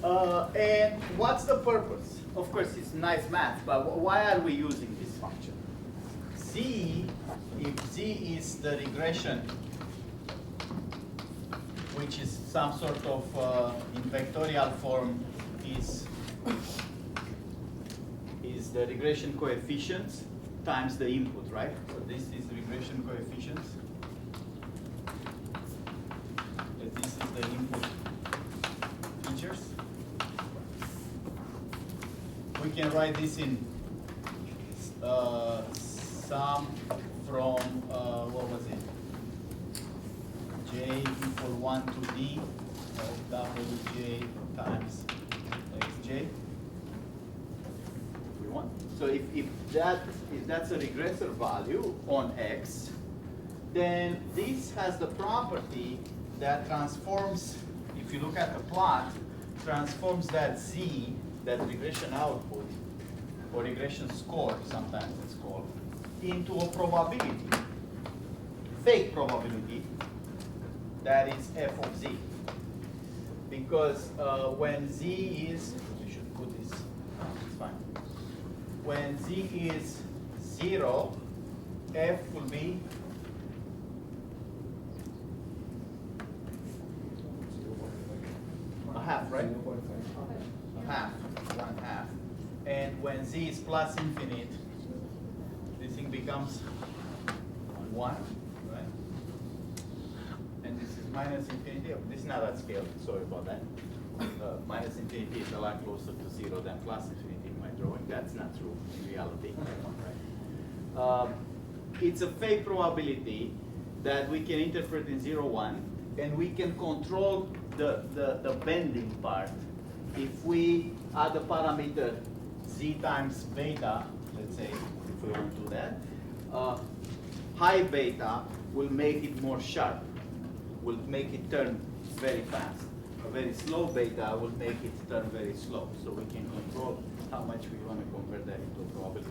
And what's the purpose? Of course, it's nice math, but why are we using this function? Z, if Z is the regression, which is some sort of, in vectorial form, is the regression coefficients times the input, right? So this is regression coefficients. And this is the input features. We can write this in sum from, what was it? J equal 1 to D of Wj times xj. If we want. So if that's a regressor value on x, then this has the property that transforms, if you look at the plot, transforms that z, that regression output, or regression score, sometimes it's called, into a probability, fake probability, that is f of z. Because when z is, we should put this, it's fine. When z is 0, f will be a half, right? A half, 1/2. And when z is plus infinite, this thing becomes 1, right? And this is minus infinity. This is not at scale, sorry about that. Minus infinity is a lot closer to 0 than plus infinity in my drawing. That's not true in reality. Right? It's a fake probability that we can interpret in 0, 1, and we can control the bending part. If we add a parameter z times beta, let's say, if we want to do that, high beta will make it more sharp, will make it turn very fast. A very slow beta will make it turn very slow. So we can control how much we want to convert that into a probability.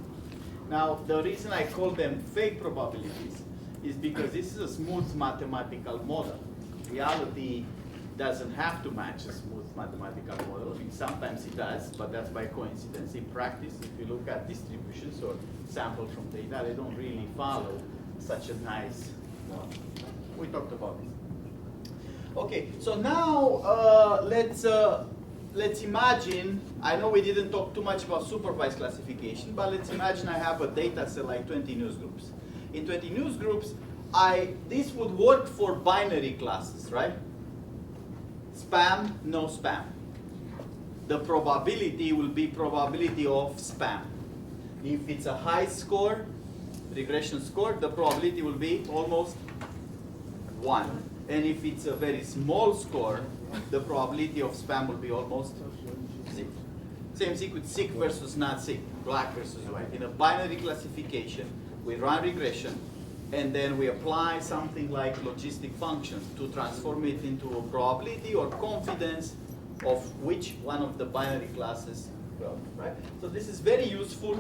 Now, the reason I call them fake probabilities is because this is a smooth mathematical model. Reality doesn't have to match a smooth mathematical model. I mean, sometimes it does, but that's by coincidence. In practice, if you look at distributions or samples from data, they don't really follow such a nice model. We talked about this. Okay, so now let's imagine, I know we didn't talk too much about supervised classification, but let's imagine I have a data set like 20 newsgroups. In 20 newsgroups, this would work for binary classes, right? Spam, no spam. The probability will be probability of spam. If it's a high score, regression score, the probability will be almost 1. And if it's a very small score, the probability of spam will be almost 0. Same thing with sick versus not sick, black versus white. In a binary classification, we run regression, and then we apply something like logistic functions to transform it into a probability or confidence of which one of the binary classes will, right? So this is very useful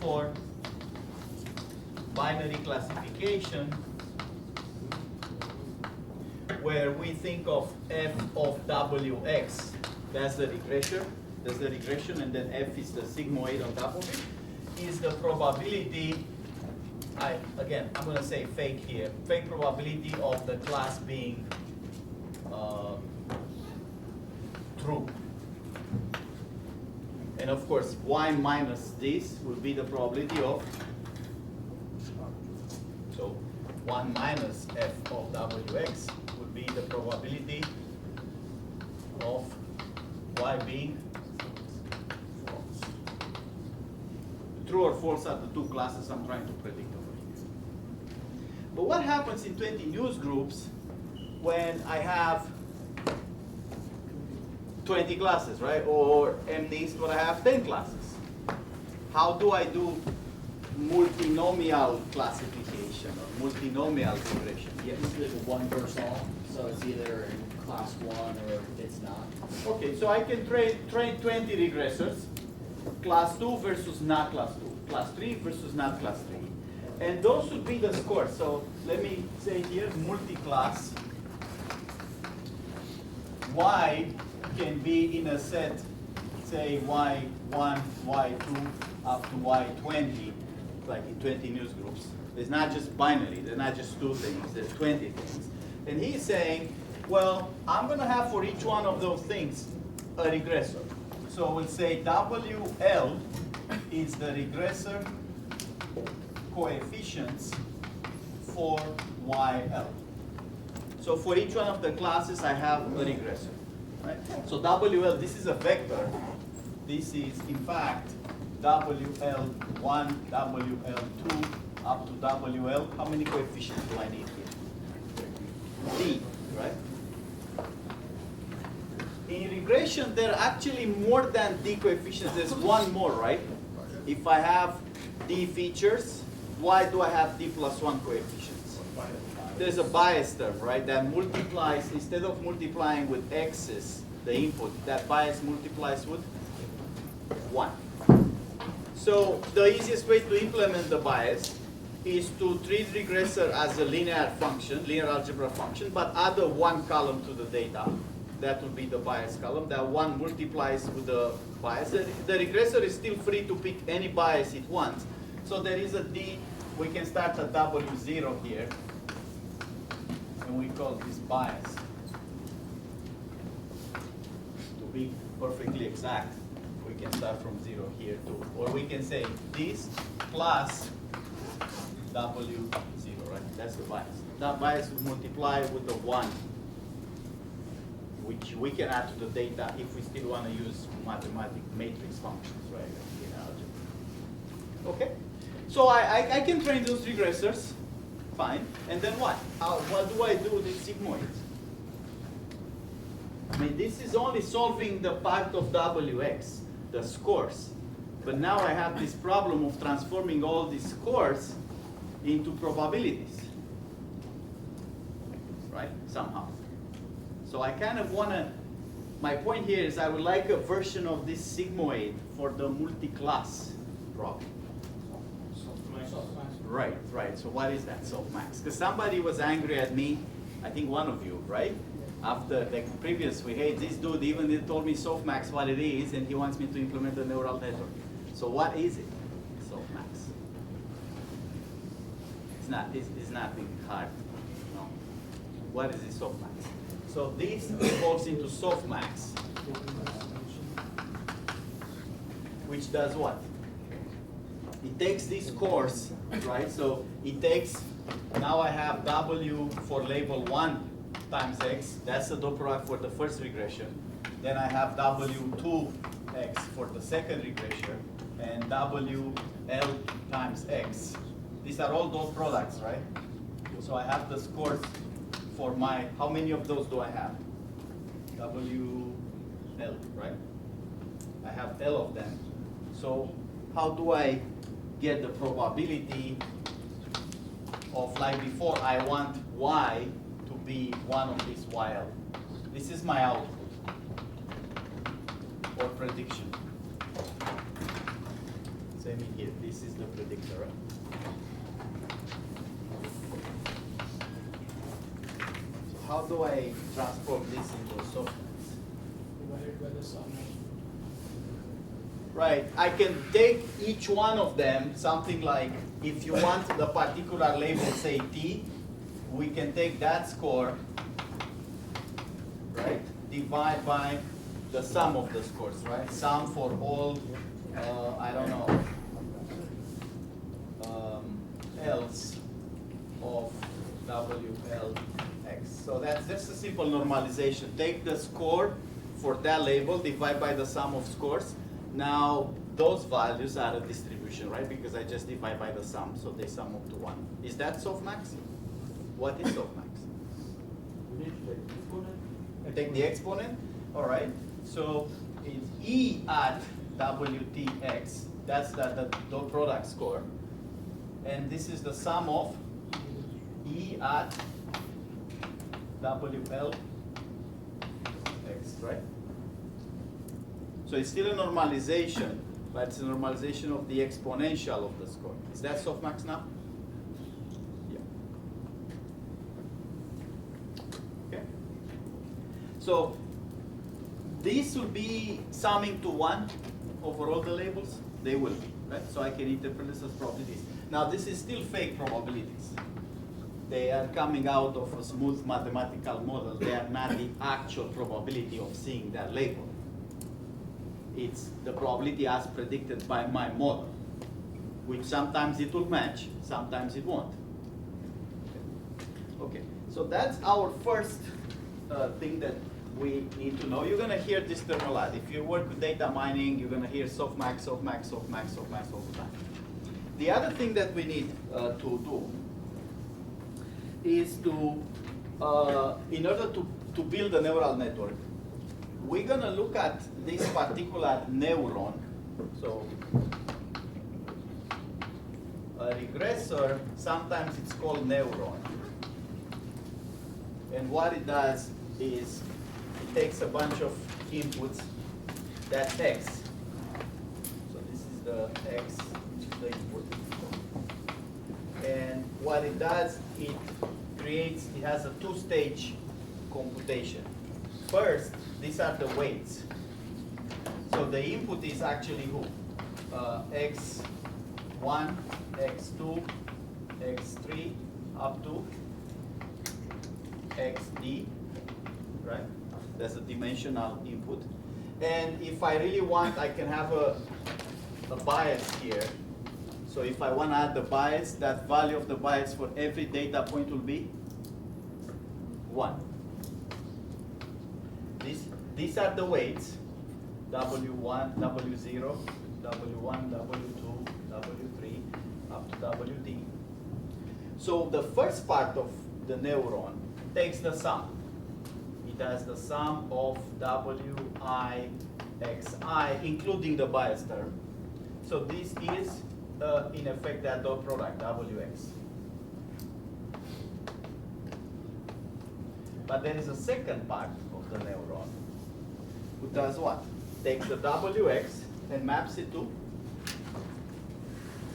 for binary classification, where we think of f of wx, that's the regression, and then f is the sigmoid on top of it, is the probability, again, I'm going to say fake here, fake probability of the class being true. And of course, y minus this will be the probability of, so 1 minus f of wx would be the probability of y being false. True or false are the two classes I'm trying to predict over here. But what happens in 20 news groups when I have 20 classes, right? Or MNIST where I have 10 classes? How do I do multinomial classification or multinomial regression? Yes, there's a one versus all, so it's either in class 1 or it's not. Okay, so I can train 20 regressors, class 2 versus not class 2, class 3 versus not class 3. And those would be the scores. So let me say here, multi-class y can be in a set, say y1, y2, up to y20, like in 20 news groups. It's not just binary, they're not just two things, there's 20 things. And he's saying, well, I'm going to have for each one of those things a regressor. So we'll say WL is the regressor coefficients for YL. So for each one of the classes, I have a regressor. Right? So WL, this is a vector. This is, in fact, WL1, WL2, up to WL. How many coefficients do I need here? D, right? In regression, there are actually more than D coefficients. There's one more, right? If I have D features, why do I have D plus 1 coefficients? There's a bias term, right, that multiplies, instead of multiplying with x's, the input, that bias multiplies with 1. So the easiest way to implement the bias is to treat regressor as a linear function, linear algebra function, but add a 1 column to the data. That will be the bias column. That 1 multiplies with the bias. The regressor is still free to pick any bias it wants. So there is a D. We can start at W0 here. And we call this bias. To be perfectly exact, we can start from 0 here too. Or we can say this plus W0, right? That's the bias. That bias would multiply with the 1, which we can add to the data if we still want to use mathematical matrix functions, right? In algebra. Okay? So I can train those regressors, fine. And then what? What do I do with these sigmoids? I mean, this is only solving the part of WX, the scores. But now I have this problem of transforming all these scores into probabilities, right? Somehow. So I kind of want to, my point here is I would like a version of this sigmoid for the multi-class problem. Right, right. So what is that softmax? Because somebody was angry at me, I think one of you, right? After the previous, we hate this dude, even he told me softmax what it is, and he wants me to implement a neural network. So what is it, softmax? It's nothing hard, no. What is this softmax? So this evolves into softmax, which does what? It takes this course, right? So it takes, now I have W for label 1 times X. That's the dot product for the first regression. Then I have W2X for the second regression, and WL times X. These are all dot products, right? So I have the scores for my, how many of those do I have? WL, right? I have L of them. So how do I get the probability of, like before, I want Y to be one of these YL. This is my output or prediction. Same here, this is the predictor, right? So how do I transform this into a softmax? Divided by the sum. Right, I can take each one of them, something like, if you want the particular label, say T, we can take that score, right, divide by the sum of the scores, right? Sum for all, I don't know, L's of WLX. So that's just a simple normalization. Take the score for that label, divide by the sum of scores. Now, those values are a distribution, right? Because I just divide by the sum, so they sum up to 1. Is that softmax? What is softmax? Take the exponent, all right? So it's E at WTX, that's the dot product score. And this is the sum of E at WLX, right? So it's still a normalization, but it's a normalization of the exponential of the score. Is that softmax now? Yeah. Okay. So these will be summing to 1 over all the labels. They will be, right? So I can interpret this as probabilities. Now this is still fake probabilities. They are coming out of a smooth mathematical model. They are not the actual probability of seeing that label. It's the probability as predicted by my model, which sometimes it will match, sometimes it won't. Okay, so that's our first thing that we need to know. You're going to hear this term a lot. If you work with data mining, you're going to hear softmax, softmax, softmax, softmax all the time. The other thing that we need to do is to, in order to build a neural network, we're going to look at this particular neuron. So a regressor, sometimes it's called neuron. And what it does is it takes a bunch of inputs, that's X. So this is the X, which is the input. And what it does, it has a two-stage computation. First, these are the weights. So the input is actually who? X1, X2, X3, up to XD, right? That's a dimensional input. And if I really want, I can have a bias here. So if I want to add the bias, that value of the bias for every data point will be 1. These are the weights, W1, W0, W1, W2, W3, up to WD. So the first part of the neuron takes the sum. It has the sum of Wi, Xi, including the bias term. So this is, in effect, that dot product, Wx. But there is a second part of the neuron who does what? Takes the Wx and maps it to,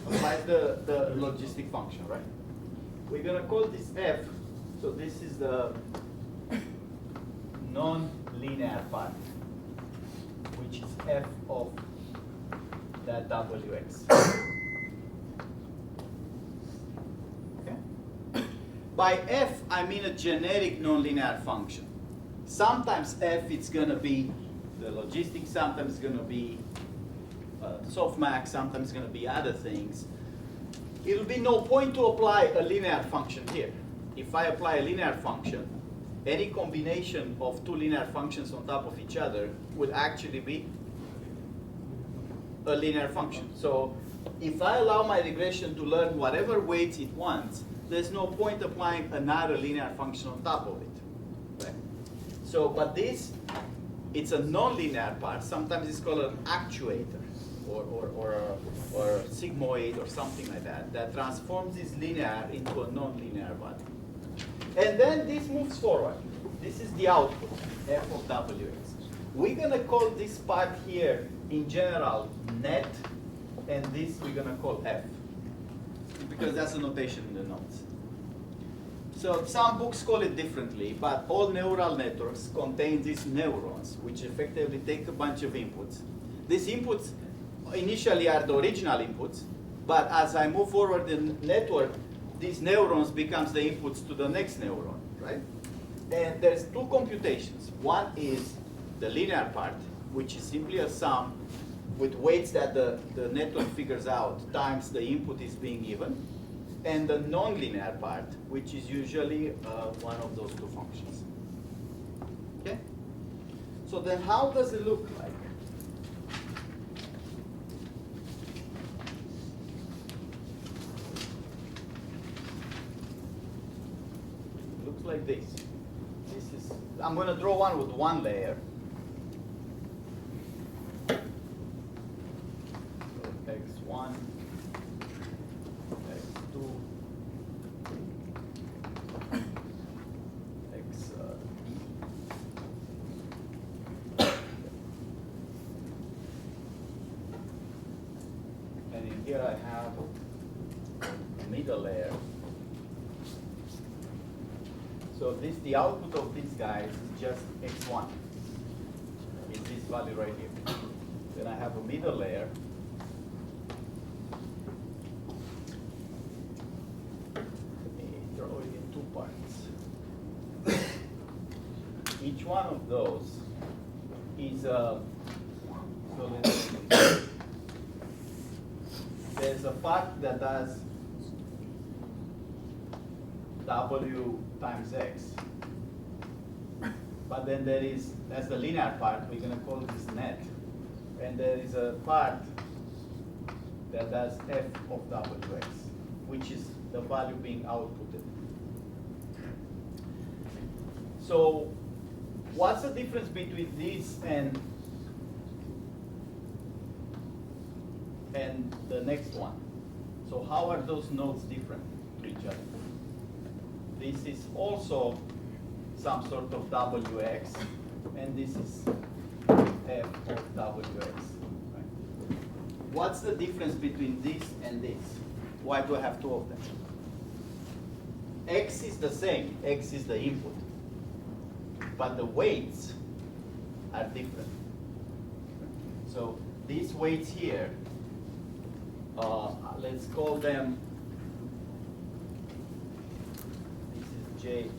applies the logistic function, right? We're going to call this F. So this is the non-linear part, which is F of that Wx. Okay? By F, I mean a generic non-linear function. Sometimes F, it's going to be the logistic, sometimes it's going to be softmax, sometimes it's going to be other things. It will be no point to apply a linear function here. If I apply a linear function, any combination of two linear functions on top of each other would actually be a linear function. So if I allow my regression to learn whatever weights it wants, there's no point applying another linear function on top of it. Right? So, but this, it's a non-linear part. Sometimes it's called an actuator or a sigmoid or something like that, that transforms this linear into a non-linear value. And then this moves forward. This is the output, F of Wx. We're going to call this part here, in general, Nnet, and this we're going to call F, because that's a notation in the notes. So some books call it differently, but all neural networks contain these neurons, which effectively take a bunch of inputs. These inputs initially are the original inputs, but as I move forward in the network, these neurons becomes the inputs to the next neuron, right? And there's two computations. One is the linear part, which is simply a sum with weights that the network figures out times the input is being given, and the non-linear part, which is usually one of those two functions. Okay? So then how does it look like? Looks like this. This is, I'm going to draw one with one layer. So x1, x2, x. And in here I have a middle layer. So this, the output of these guys is just x1. It's this value right here. Then I have a middle layer. Let me draw it in two parts. Each one of those is a, so there's a part that does W times X. But then there is, that's the linear part, we're gonna call this net. And there is a part that does F of Wx, which is the value being outputted. So what's the difference between this and the next one? So how are those nodes different to each other? This is also some sort of Wx, and this is F of Wx. Right? What's the difference between this and this? Why do I have two of them? X is the same, X is the input, but the weights are different. So these weights here, let's call them, this is Ji.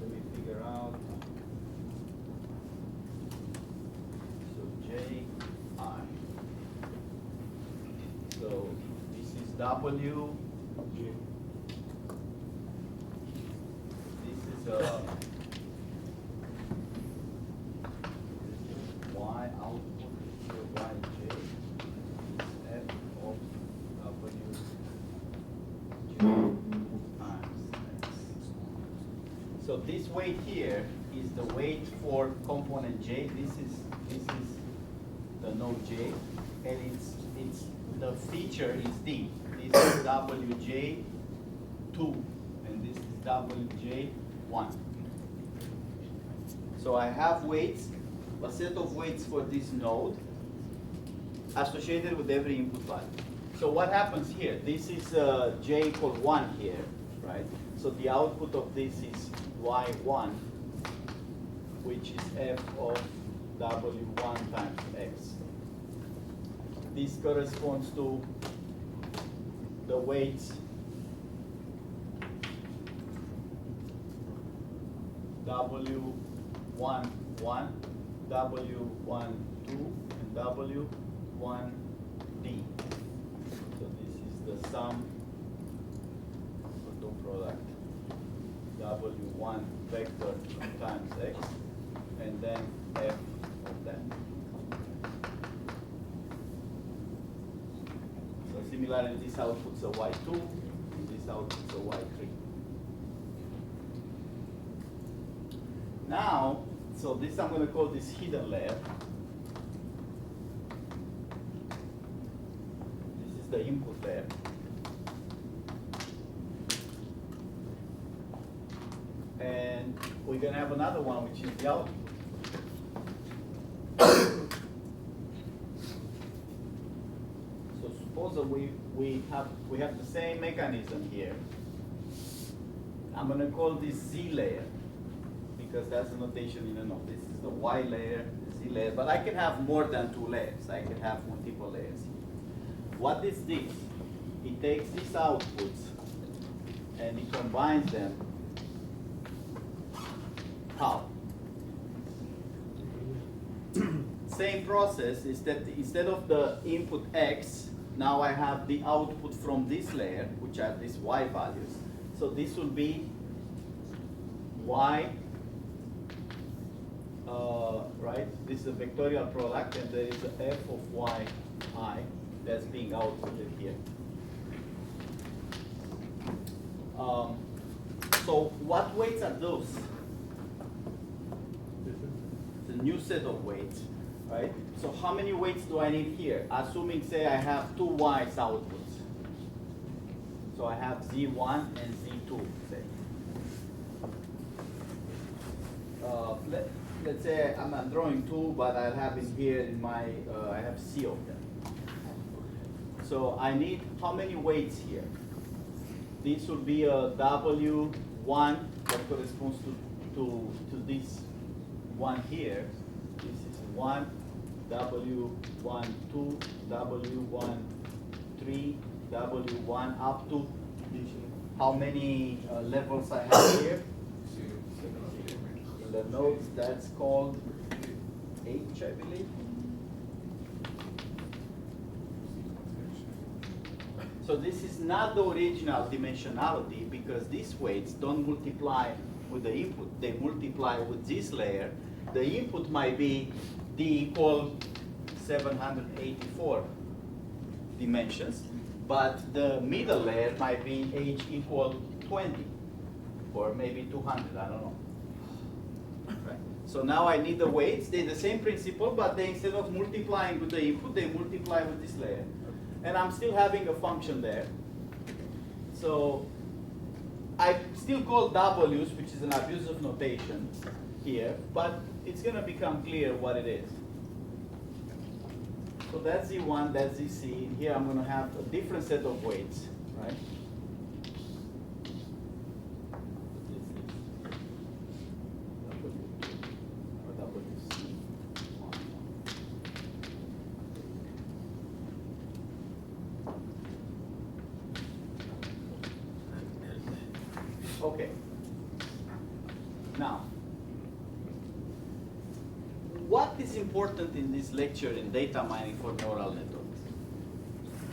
Let me figure out. So Ji. So this is W. This is Y output, Yj. This is F of W J times X. So this weight here is the weight for component J. This is the node J, and it's the feature is D. This is Wj2, and this is Wj1. So I have weights, a set of weights for this node associated with every input value. So what happens here? This is J equal 1 here, right? So the output of this is Y1, which is F of W1 times X. This corresponds to the weights W11, W12, and W1D. So this is the sum or dot product W1 vector times X, and then F of that. So similarly, this outputs a Y2, and this outputs a Y3. Now, so this I'm going to call this hidden layer. This is the input layer. And we're going to have another one, which is the output. So suppose that we have the same mechanism here. I'm going to call this Z layer, because that's the notation in a node. This is the Y layer, the Z layer, but I can have more than two layers. I can have multiple layers here. What is this? It takes these outputs and it combines them. How? Same process is that instead of the input X, now I have the output from this layer, which are these Y values. So this will be Y, right? This is a vectorial product, and there is a F of Yi that's being outputted here. So what weights are those? It's a new set of weights, right? So how many weights do I need here? Assuming, say, I have two Y's outputs. So I have Z1 and Z2, say. Let's say I'm drawing two, but I'll have it here in my, I have C of them. So I need how many weights here? this will be a W1 that corresponds to this one here. This is 1, W1, 2, W1, 3, W1, up to how many levels I have here. In the notes, that's called H, I believe. So this is not the original dimensionality because these weights don't multiply with the input, they multiply with this layer. The input might be D equal 784 dimensions, but the middle layer might be H equal 20 or maybe 200, I don't know. Right. So now I need the weights, they're the same principle, but they, instead of multiplying with the input, they multiply with this layer. And I'm still having a function there. So I still call W's, which is an abusive notation here, but it's going to become clear what it is. So that's Z1, that's ZC. Here I'm going to have a different set of weights, right? Okay. Now, what is important in this lecture in data mining for neural networks?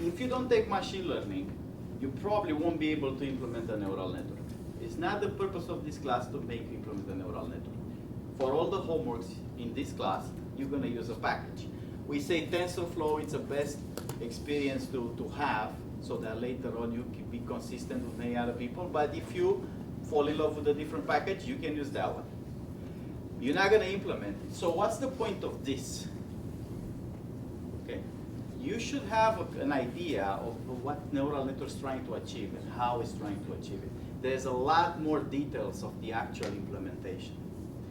If you don't take machine learning, you probably won't be able to implement a neural network. It's not the purpose of this class to make you implement a neural network. For all the homeworks in this class, you're going to use a package. We say TensorFlow is the best experience to have so that later on you can be consistent with many other people. But if you fall in love with a different package, you can use that one. You're not going to implement it. So what's the point of this? Okay, you should have an idea of what neural network is trying to achieve and how it's trying to achieve it. There's a lot more details of the actual implementation.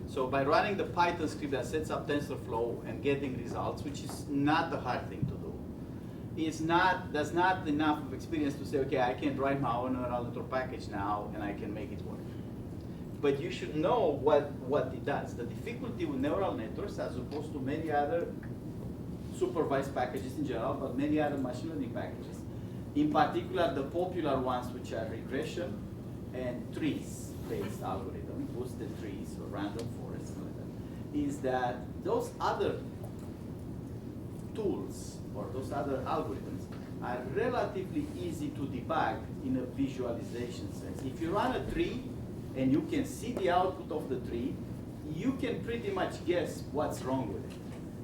So by running the Python script that sets up TensorFlow and getting results, which is not the hard thing to do, that's not enough of experience to say, okay, I can write my own neural network package now and I can make it work. But you should know what it does. The difficulty with neural networks, as opposed to many other supervised packages in general, but many other machine learning packages, in particular the popular ones which are regression and trees-based algorithm, boosted trees or random forests, like that, is that those other tools or those other algorithms are relatively easy to debug in a visualization sense. If you run a tree and you can see the output of the tree, you can pretty much guess what's wrong with it.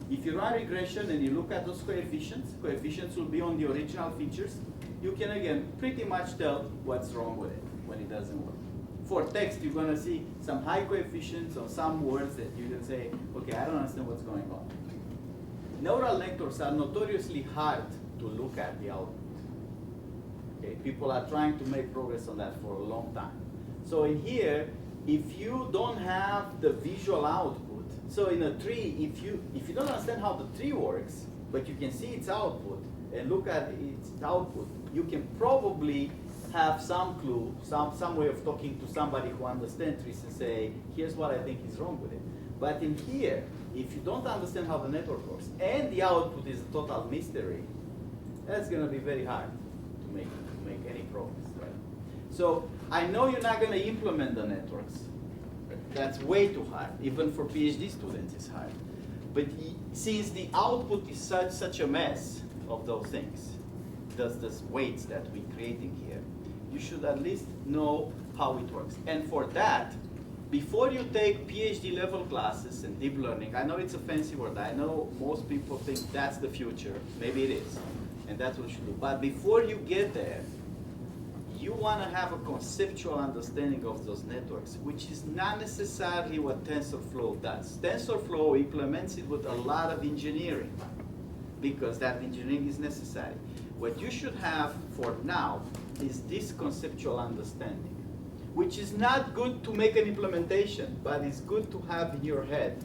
If you run regression and you look at those coefficients will be on the original features, you can again pretty much tell what's wrong with it when it doesn't work. For text, you're going to see some high coefficients on some words that you can say, okay, I don't understand what's going on. Neural networks are notoriously hard to look at the output. Okay, people are trying to make progress on that for a long time. So in here, if you don't have the visual output, so in a tree, if you don't understand how the tree works, but you can see its output and look at its output, you can probably have some clue, some way of talking to somebody who understands trees and say, here's what I think is wrong with it. But in here, if you don't understand how the network works and the output is a total mystery, that's going to be very hard to make any progress, right? So I know you're not going to implement the networks. That's way too hard. Even for PhD students, it's hard. But since the output is such a mess of those things, those weights that we're creating here, you should at least know how it works. And for that, before you take PhD level classes and deep learning, I know it's a fancy word. I know most people think that's the future. Maybe it is. And that's what you should do. But before you get there, you want to have a conceptual understanding of those networks, which is not necessarily what TensorFlow does. TensorFlow implements it with a lot of engineering because that engineering is necessary. What you should have for now is this conceptual understanding, which is not good to make an implementation, but it's good to have in your head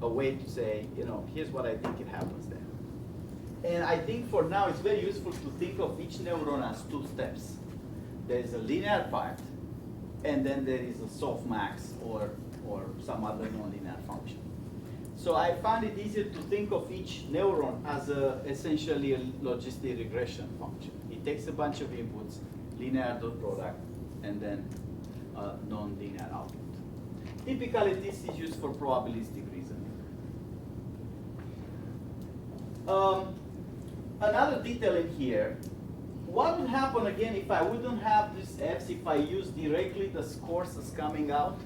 a way to say, here's what I think it happens there. And I think for now it's very useful to think of each neuron as two steps. There's a linear part, and then there is a softmax or some other nonlinear function. So I found it easier to think of each neuron as essentially a logistic regression function. It takes a bunch of inputs, linear dot product, and then non-linear output. Typically, this is used for probabilistic reasoning. Another detail in here, what would happen again if I wouldn't have these f's, if I use directly the scores as coming out?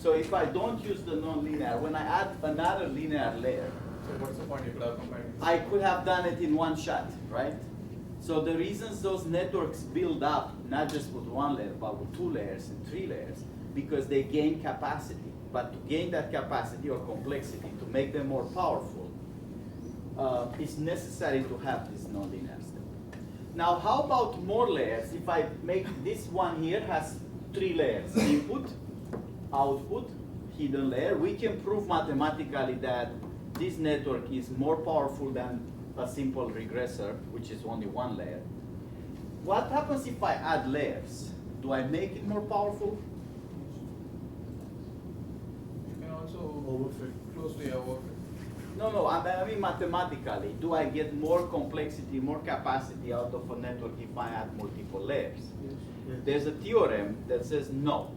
So if I don't use the non-linear, when I add another linear layer, So what's the point? You could have combined. I could have done it in one shot, right? So the reasons those networks build up, not just with one layer, but with 2 layers and 3 layers, because they gain capacity. But to gain that capacity or complexity, to make them more powerful, it's necessary to have this nonlinear step. Now, how about more layers? If I make this one here has 3 layers, input, output, hidden layer, we can prove mathematically that this network is more powerful than a simple regressor, which is only 1 layer. What happens if I add layers? Do I make it more powerful? You can also closely overfit. No, I mean mathematically. Do I get more complexity, more capacity out of a network if I add multiple layers? Yes. There's a theorem that says no.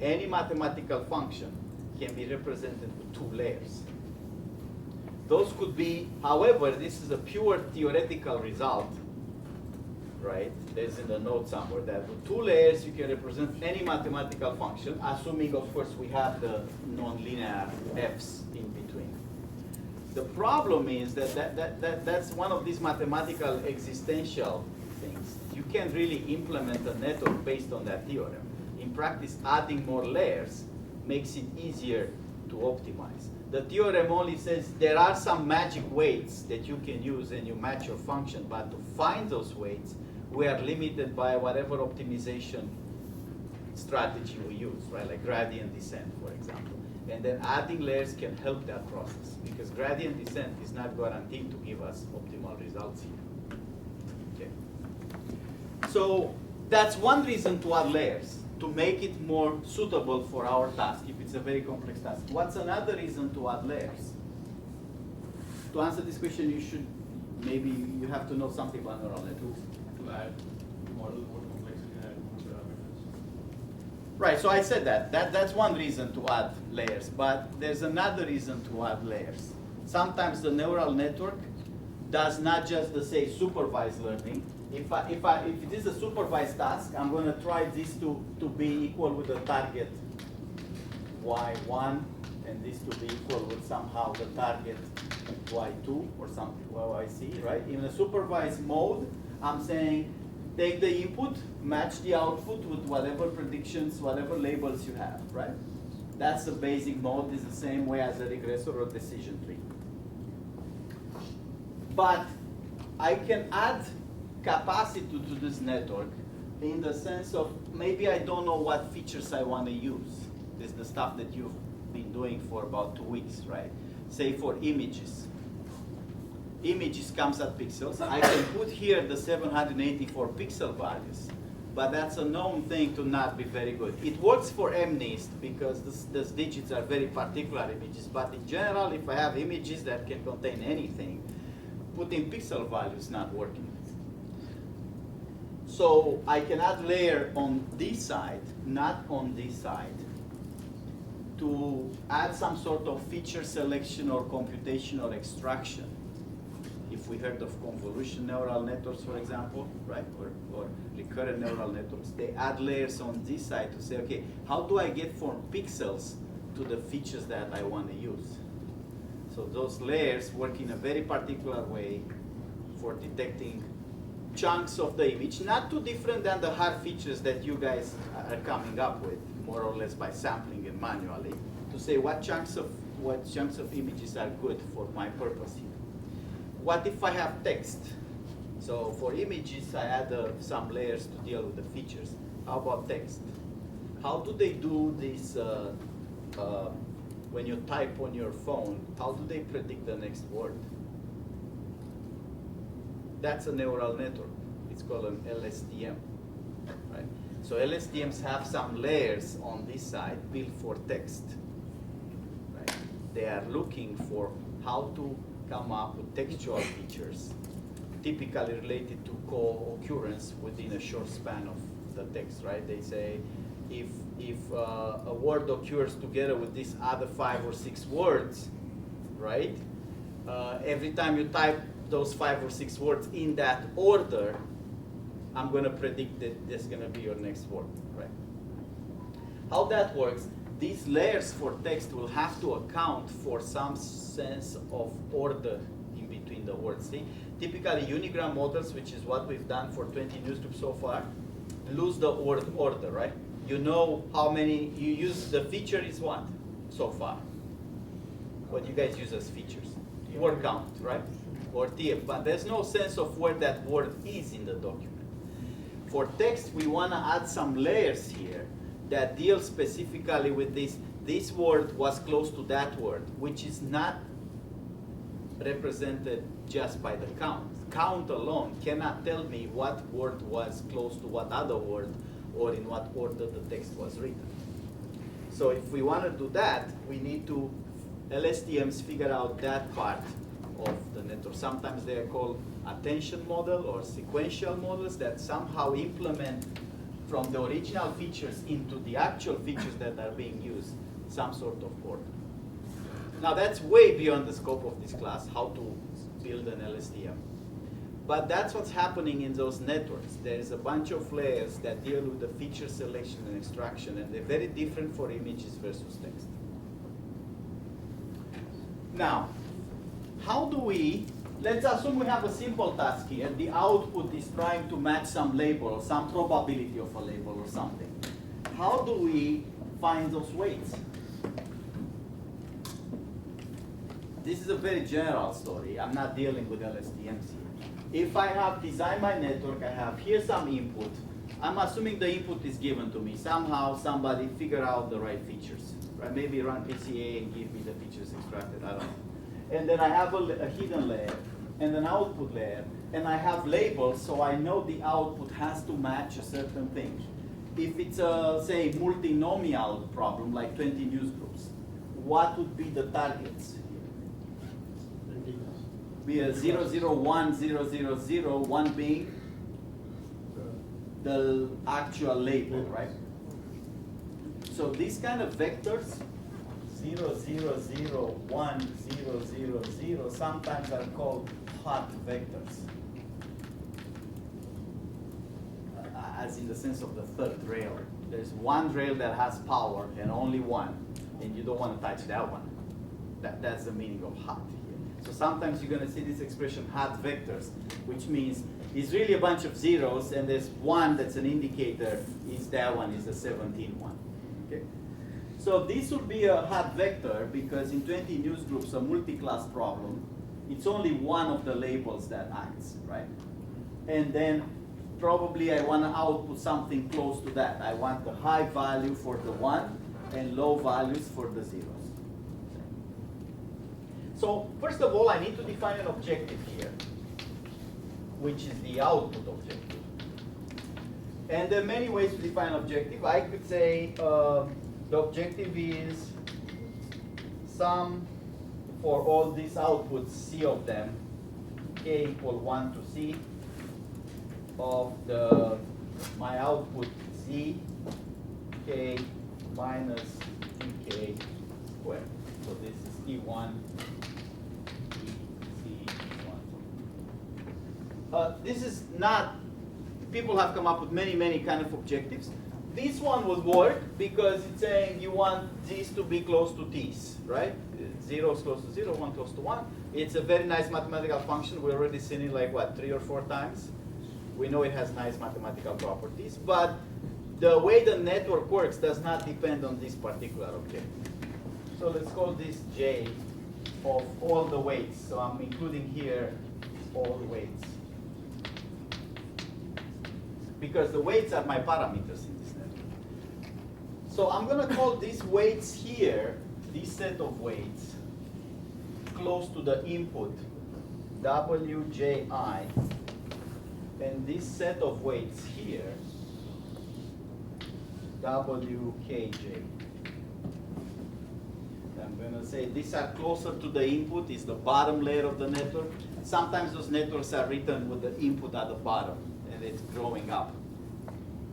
Any mathematical function can be represented with 2 layers. Those could be, however, this is a pure theoretical result, right? There's in the note somewhere that with 2 layers you can represent any mathematical function, assuming, of course, we have the nonlinear f's in between. The problem is that's one of these mathematical existential things. You can't really implement a network based on that theorem. In practice, adding more layers makes it easier to optimize. The theorem only says there are some magic weights that you can use and you match your function, but to find those weights, we are limited by whatever optimization strategy we use, right? Like gradient descent, for example. And then adding layers can help that process, because gradient descent is not guaranteed to give us optimal results here. Okay. So that's one reason to add layers, to make it more suitable for our task, if it's a very complex task. What's another reason to add layers? To answer this question, maybe you have to know something about neural networks. To add to model more complexity and add more parameters. Right, so I said that's one reason to add layers, but there's another reason to add layers. Sometimes the neural network does not just the say supervised learning. If it is a supervised task, I'm going to try this to be equal with the target y1, and this to be equal with somehow the target y2 or something, yc, right? In a supervised mode, I'm saying take the input, match the output with whatever predictions, whatever labels you have, right? That's the basic mode. It's the same way as a regressor or decision tree. But I can add capacity to this network in the sense of maybe I don't know what features I want to use. This is the stuff that you've been doing for about 2 weeks, right? Say for images. Images comes at pixels. I can put here the 784 pixel values, but that's a known thing to not be very good. It works for MNIST because those digits are very particular images, but in general, if I have images that can contain anything, putting pixel values is not working. So I can add layer on this side, not on this side, to add some sort of feature selection or computational extraction. If we heard of convolution neural networks, for example, right, or recurrent neural networks, they add layers on this side to say, okay, how do I get from pixels to the features that I want to use? So those layers work in a very particular way for detecting chunks of the image, not too different than the hard features that you guys are coming up with, more or less by sampling and manually, to say what chunks of images are good for my purpose here. What if I have text? So for images, I add some layers to deal with the features. How about text? How do they do this when you type on your phone? How do they predict the next word? That's a neural network. It's called an LSTM, right? So LSTMs have some layers on this side built for text, right? They are looking for how to come up with textual features, typically related to co-occurrence within a short span of the text, right? They say if a word occurs together with these other 5 or 6 words, right? Every time you type those 5 or 6 words in that order, I'm going to predict that this is going to be your next word, right? How that works, these layers for text will have to account for some sense of order in between the words. See? Typically, unigram models, which is what we've done for 20 newsgroups so far, lose the order, right? You know how many, you use, the feature is what so far? What you guys use as features? Word count, right? Or TF, but there's no sense of where that word is in the document. For text, we want to add some layers here that deal specifically with this. This word was close to that word, which is not represented just by the count. Count alone cannot tell me what word was close to what other word or in what order the text was written. So if we want to do that, we need to, LSTMs figure out that part of the network. Sometimes they are called attention model or sequential models that somehow implement from the original features into the actual features that are being used some sort of order. Now that's way beyond the scope of this class, how to build an LSTM. But that's what's happening in those networks. There's a bunch of layers that deal with the feature selection and extraction, and they're very different for images versus text. Now, how do we, let's assume we have a simple task here. The output is trying to match some label, some probability of a label or something. How do we find those weights? This is a very general story. I'm not dealing with LSTMs here. If I have designed my network, I have here some input. I'm assuming the input is given to me. Somehow somebody figure out the right features. Right? Maybe run PCA and give me the features extracted, I don't know. And then I have a hidden layer and an output layer. And I have labels, so I know the output has to match a certain thing. If it's a, say, multinomial problem, like 20 newsgroups, what would be the targets? Be a 0, 0, 1, 0, 0, 0, 1 being the actual label, right? So these kind of vectors, 0, 0, 0, 1, 0, 0, 0, sometimes are called hot vectors. As in the sense of the third rail. There's one rail that has power and only one, and you don't want to touch that one. That's the meaning of hot here. So sometimes you're going to see this expression hot vectors, which means it's really a bunch of zeros, and there's one that's an indicator, is that one, is the 17 one. Okay? So this would be a hot vector because in 20 newsgroups, a multi-class problem, it's only one of the labels that acts, right? And then probably I want to output something close to that. I want the high value for the 1 and low values for the zeros. So first of all, I need to define an objective here, which is the output objective. And there are many ways to define an objective. I could say the objective is sum for all these outputs, C of them, K equal 1 to C, of my output Z, K minus TK squared. So this is T1, this is not, people have come up with many, many kind of objectives. This one would work because it's saying you want these to be close to T's, right? 0 is close to 0, 1 close to 1. It's a very nice mathematical function. We've already seen it like, what, 3 or 4 times? We know it has nice mathematical properties, but the way the network works does not depend on this particular objective. So let's call this J of all the weights. So I'm including here all weights, because the weights are my parameters in this network. So I'm going to call these weights here, this set of weights, close to the input, Wji And this set of weights here, WKJ. I'm going to say these are closer to the input, is the bottom layer of the network. Sometimes those networks are written with the input at the bottom, and it's growing up.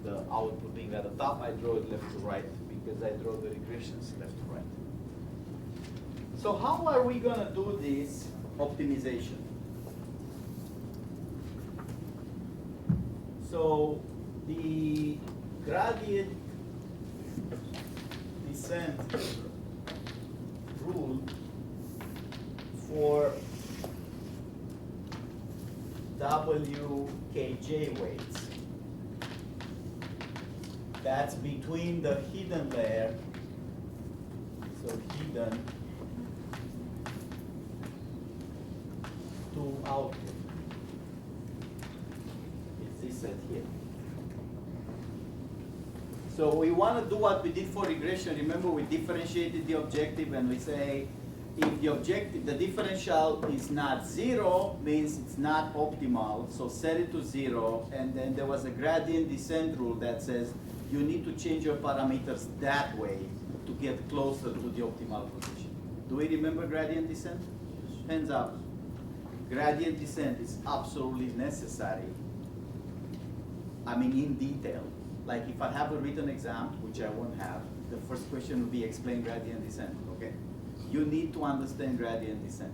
The output being at the top, I draw it left to right, because I draw the regressions left to right. So how are we going to do this optimization? So the gradient descent rule for WKJ weights, that's between the hidden layer, so hidden to output. It's this set here. So we want to do what we did for regression. Remember, we differentiated the objective and we say if the objective, the differential is not zero, means it's not optimal, so set it to zero. And then there was a gradient descent rule that says you need to change your parameters that way to get closer to the optimal position. Do we remember gradient descent? Hands up. Gradient descent is absolutely necessary. I mean, in detail. Like if I have a written exam, which I won't have, the first question will be explain gradient descent, okay? You need to understand gradient descent.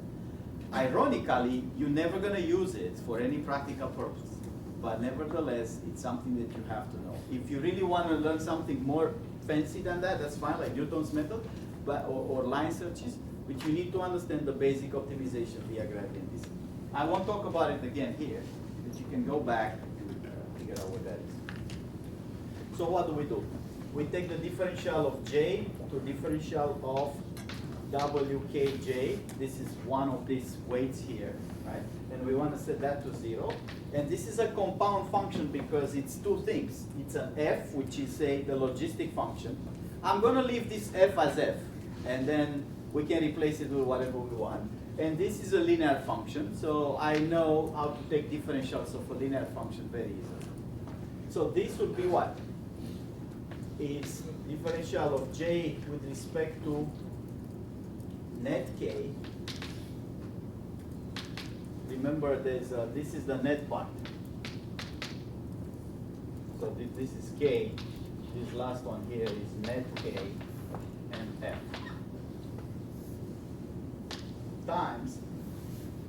Ironically, you're never gonna use it for any practical purpose, but nevertheless, it's something that you have to know. If you really wanna learn something more fancy than that, that's fine, like Newton's method, but, or line searches, but you need to understand the basic optimization via gradient descent. I won't talk about it again here, but you can go back and figure out what that is. So what do? We take the differential of J to differential of WKJ. This is one of these weights here, right? And we want to set that to 0. And this is a compound function because it's two things. It's an f, which is, say, the logistic function. I'm going to leave this f as f, and then we can replace it with whatever we want. And this is a linear function, so I know how to take differentials of a linear function very easily. So this would be what? It's differential of J with respect to net K. Remember, this is the net part. So this is K. This last one here is net K and F. Times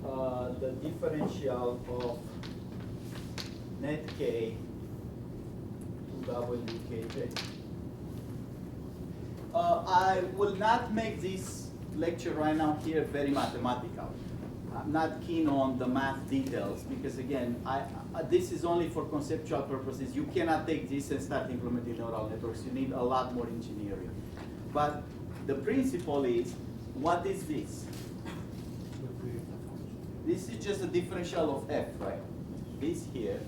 the differential of net K to WKJ. I will not make this lecture right now here very mathematical. I'm not keen on the math details because again, this is only for conceptual purposes. You cannot take this and start implementing neural networks. You need a lot more engineering. But the principle is, what is this? This is just a differential of f, right? This here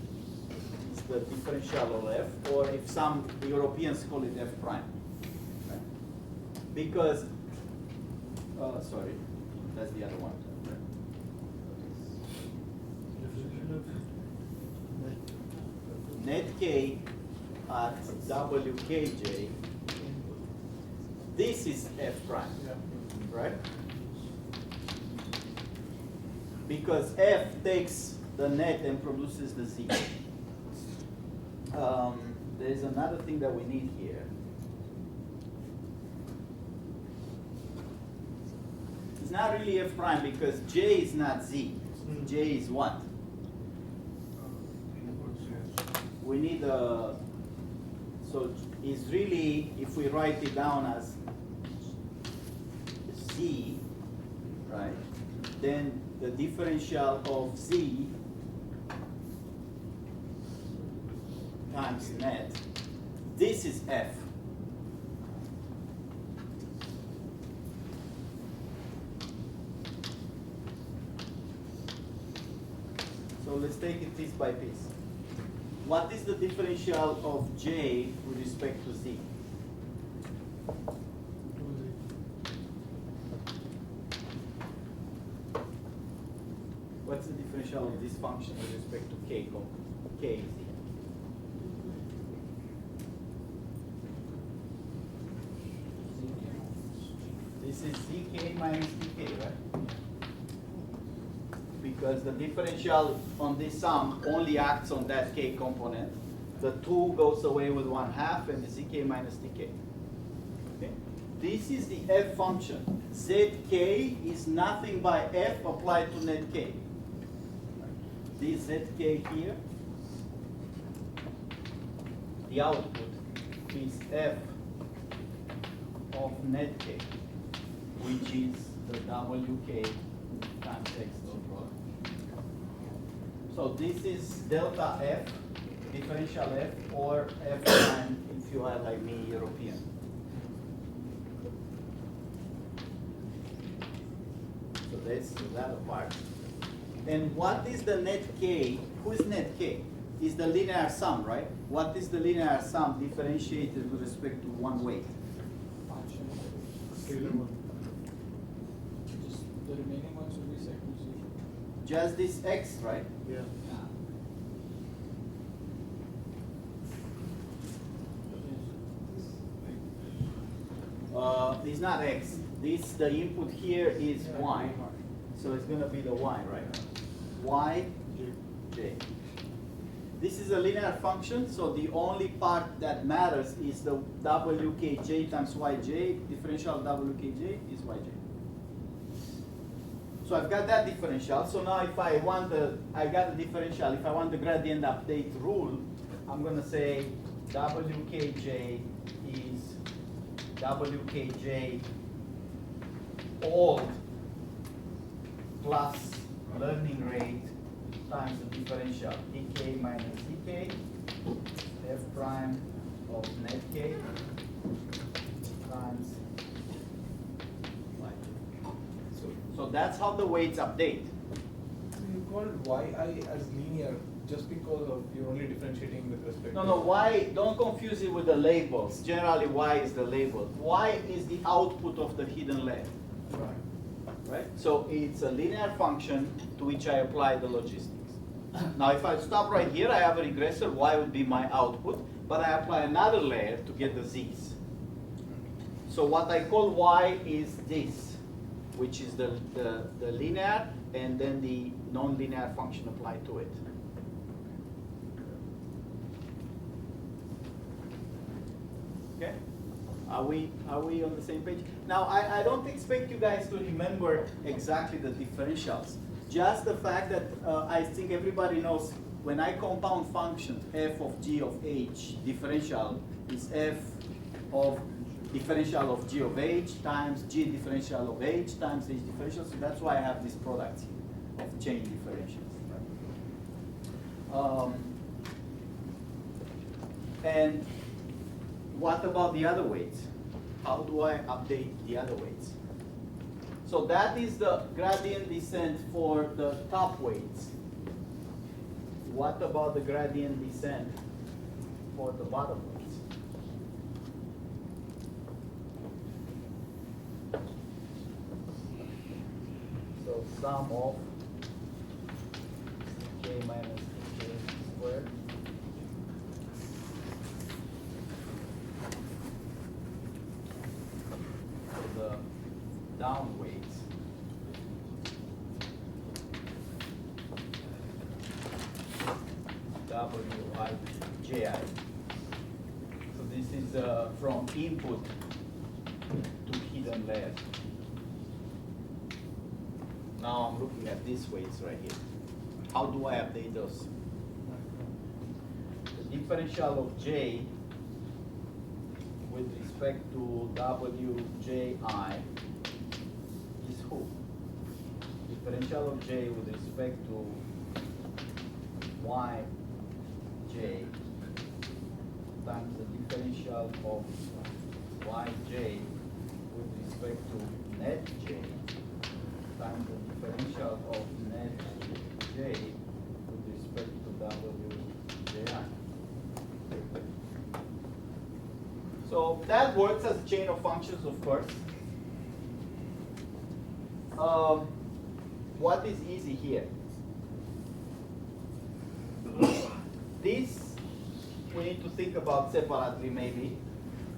is the differential of f, or if some Europeans call it f prime. Right? Because, sorry, that's the other one. Net k at WKJ, this is f prime, right? Because f takes the net and produces the z. There's another thing that we need here. It's not really f prime because j is not z. J is what? We need a, so it's really, if we write it down as z, right, then the differential of z times net, this is f. So let's take it piece by piece. What is the differential of j with respect to z? What's the differential of this function with respect to k. K is here. This is zk minus dk, right? Because the differential on this sum only acts on that k component. The 2 goes away with 1/2 and the zk minus dk. Okay? This is the f function. Zk is nothing but f applied to net k. This zk here, the output is f of net k, which is the wk times x dot product. So this is delta f, differential f, or f prime if you are like me, European. So that's that part. And what is the net k? Who is net k? Is the linear sum, right? What is the linear sum differentiated with respect to one weight? Function. Scalar one. Just the remaining ones will be set to 0. Just this x, right? Yeah. It's not x. The input here is y. So it's going to be the y, right? Y, j. This is a linear function, so the only part that matters is the wkj times yj. Differential wkj is yj. So I've got that differential. So now if I want I got the differential. If I want the gradient update rule, I'm going to say wkj is wkj old plus learning rate times the differential dk minus dk f prime of net k times y. So that's how the weights update. So you called yi as linear just because of you're only differentiating with respect No, to no, y, don't confuse it with the labels. Generally, y is the label. Y is the output of the hidden layer, Right. right? So it's a linear function to which I apply the logistics. Now, if I stop right here, I have a regressor, y would be my output, but I apply another layer to get the z's. So what I call y is this, which is the linear, and then the non-linear function applied to it. Okay? Are we on the same page? Now, I don't expect you guys to remember exactly the differentials. Just the fact that I think everybody knows when I compound function f of g of h, differential is f of differential of g of h times g differential of h times h differential. So that's why I have this product here of chain differentials. Right? And what about the other weights? How do I update the other weights? So that is the gradient descent for the top weights. What about the gradient descent for the bottom weights? So sum of k minus k squared for the down weights. Wi. So this is from input to hidden layer. Now I'm looking at these weights right here. How do I update those? The differential of J with respect to Wji is who? Differential of J with respect to Yj times the differential of Yj with respect to net J times the differential of net J with respect to Wji. So that works as a chain of functions, of course. What is easy here? this we need to think about separately maybe.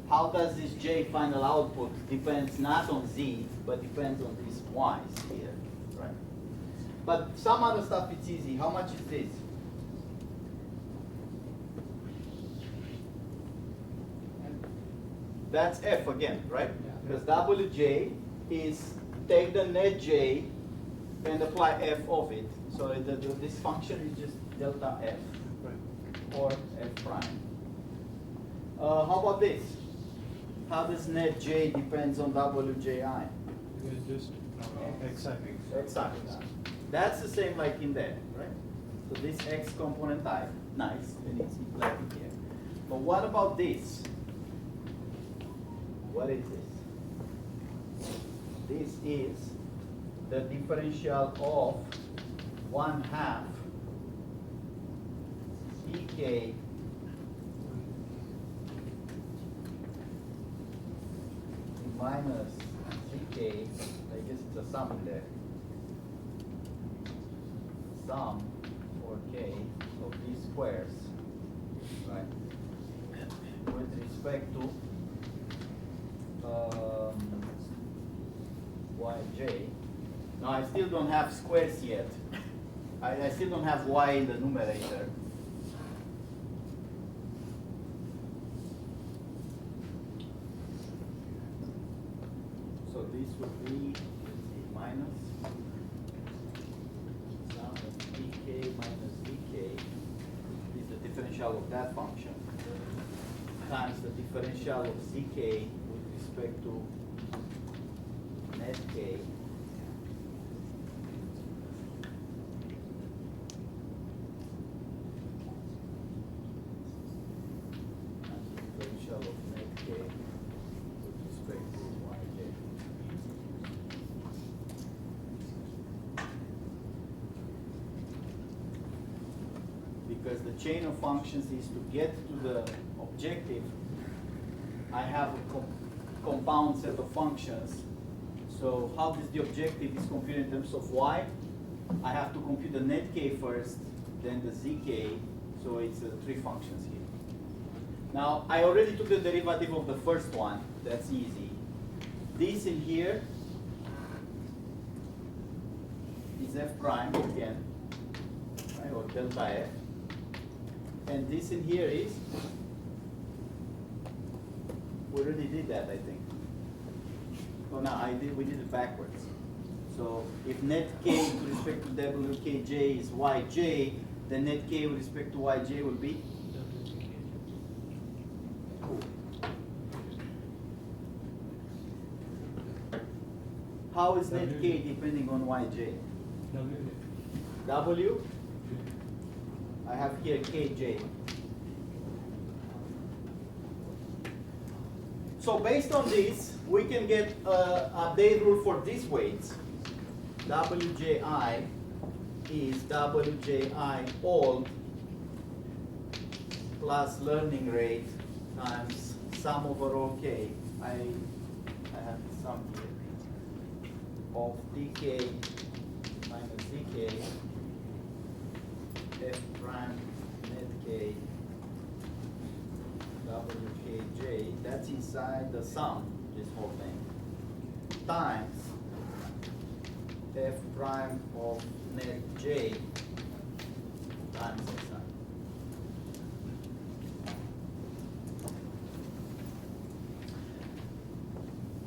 How does this J final output depends not on Z, but depends on these Y's here, right? But some other stuff it's easy. How much is this? That's F again, right? Because WJ is take the net J and apply F of it. So this function is just delta F, or F prime. How about this? How does net J depends on WJI? Just exactly. Exactly. That's the same like in there, right? So this X component type, nice, and it's like here. But what about this? What is this? This is the differential of 1/2 EK minus CK, I guess it's a sum in there. Sum for K of these squares, right? With respect to Yj. Now I still don't have squares yet. I still don't have Y in the numerator. So this would be, let's see, minus sum of dk minus dk is the differential of that function times the differential of zk with respect to net k and the differential of net k with respect to yj. Because the chain of functions is to get to the objective, I have a compound set of functions. So how does the objective is computed in terms of y? I have to compute the net k first, then the zk, so it's 3 functions here. Now, I already took the derivative of the first one, that's easy. This in here is f prime again, right, or delta f. And this in here is, we already did that, I think. Oh no, we did it backwards. So if net k with respect to wkj is yj, then net k with respect to yj will be? How is net k depending on yj? W? I have here kj. So based on this, we can get a update rule for these weights. Wji is Wji all plus learning rate times sum over all k. I have the sum here of dk minus dk f prime net k wkj, that's inside the sum, this whole thing, times f prime of net j times inside.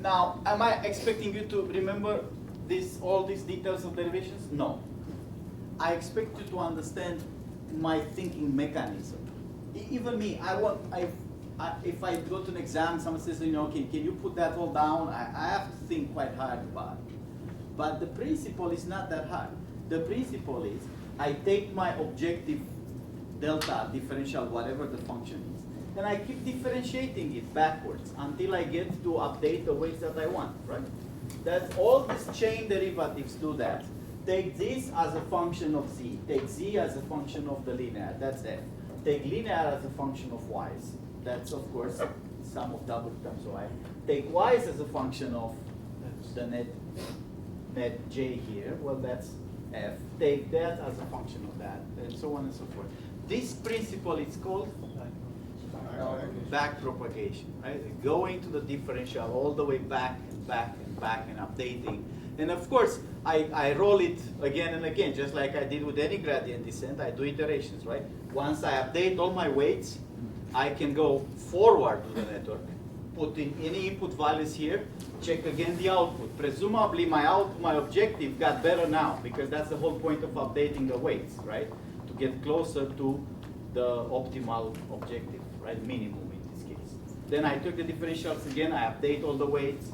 Now, am I expecting you to remember all these details of derivations? No. I expect you to understand my thinking mechanism. Even me, if I go to an exam, someone says, okay, can you put that all down? I have to think quite hard about it. But the principle is not that hard. The principle is, I take my objective delta differential, whatever the function is, and I keep differentiating it backwards until I get to update the weights that I want, right? That's all these chain derivatives do that. Take this as a function of z. Take z as a function of the linear. That's f. Take linear as a function of y's. That's, of course, sum of w times y. Take y's as a function of the net j here. Well, that's f, take that as a function of that, and so on and so forth. This principle is called back propagation, right? Going to the differential all the way back and back and back and updating. And of course, I roll it again and again, just like I did with any gradient descent. I do iterations, right? Once I update all my weights, I can go forward to the network, put in any input values here, check again the output. Presumably my objective got better now, because that's the whole point of updating the weights, right? To get closer to the optimal objective, right? Minimum in this case. Then I took the differentials again, I update all the weights,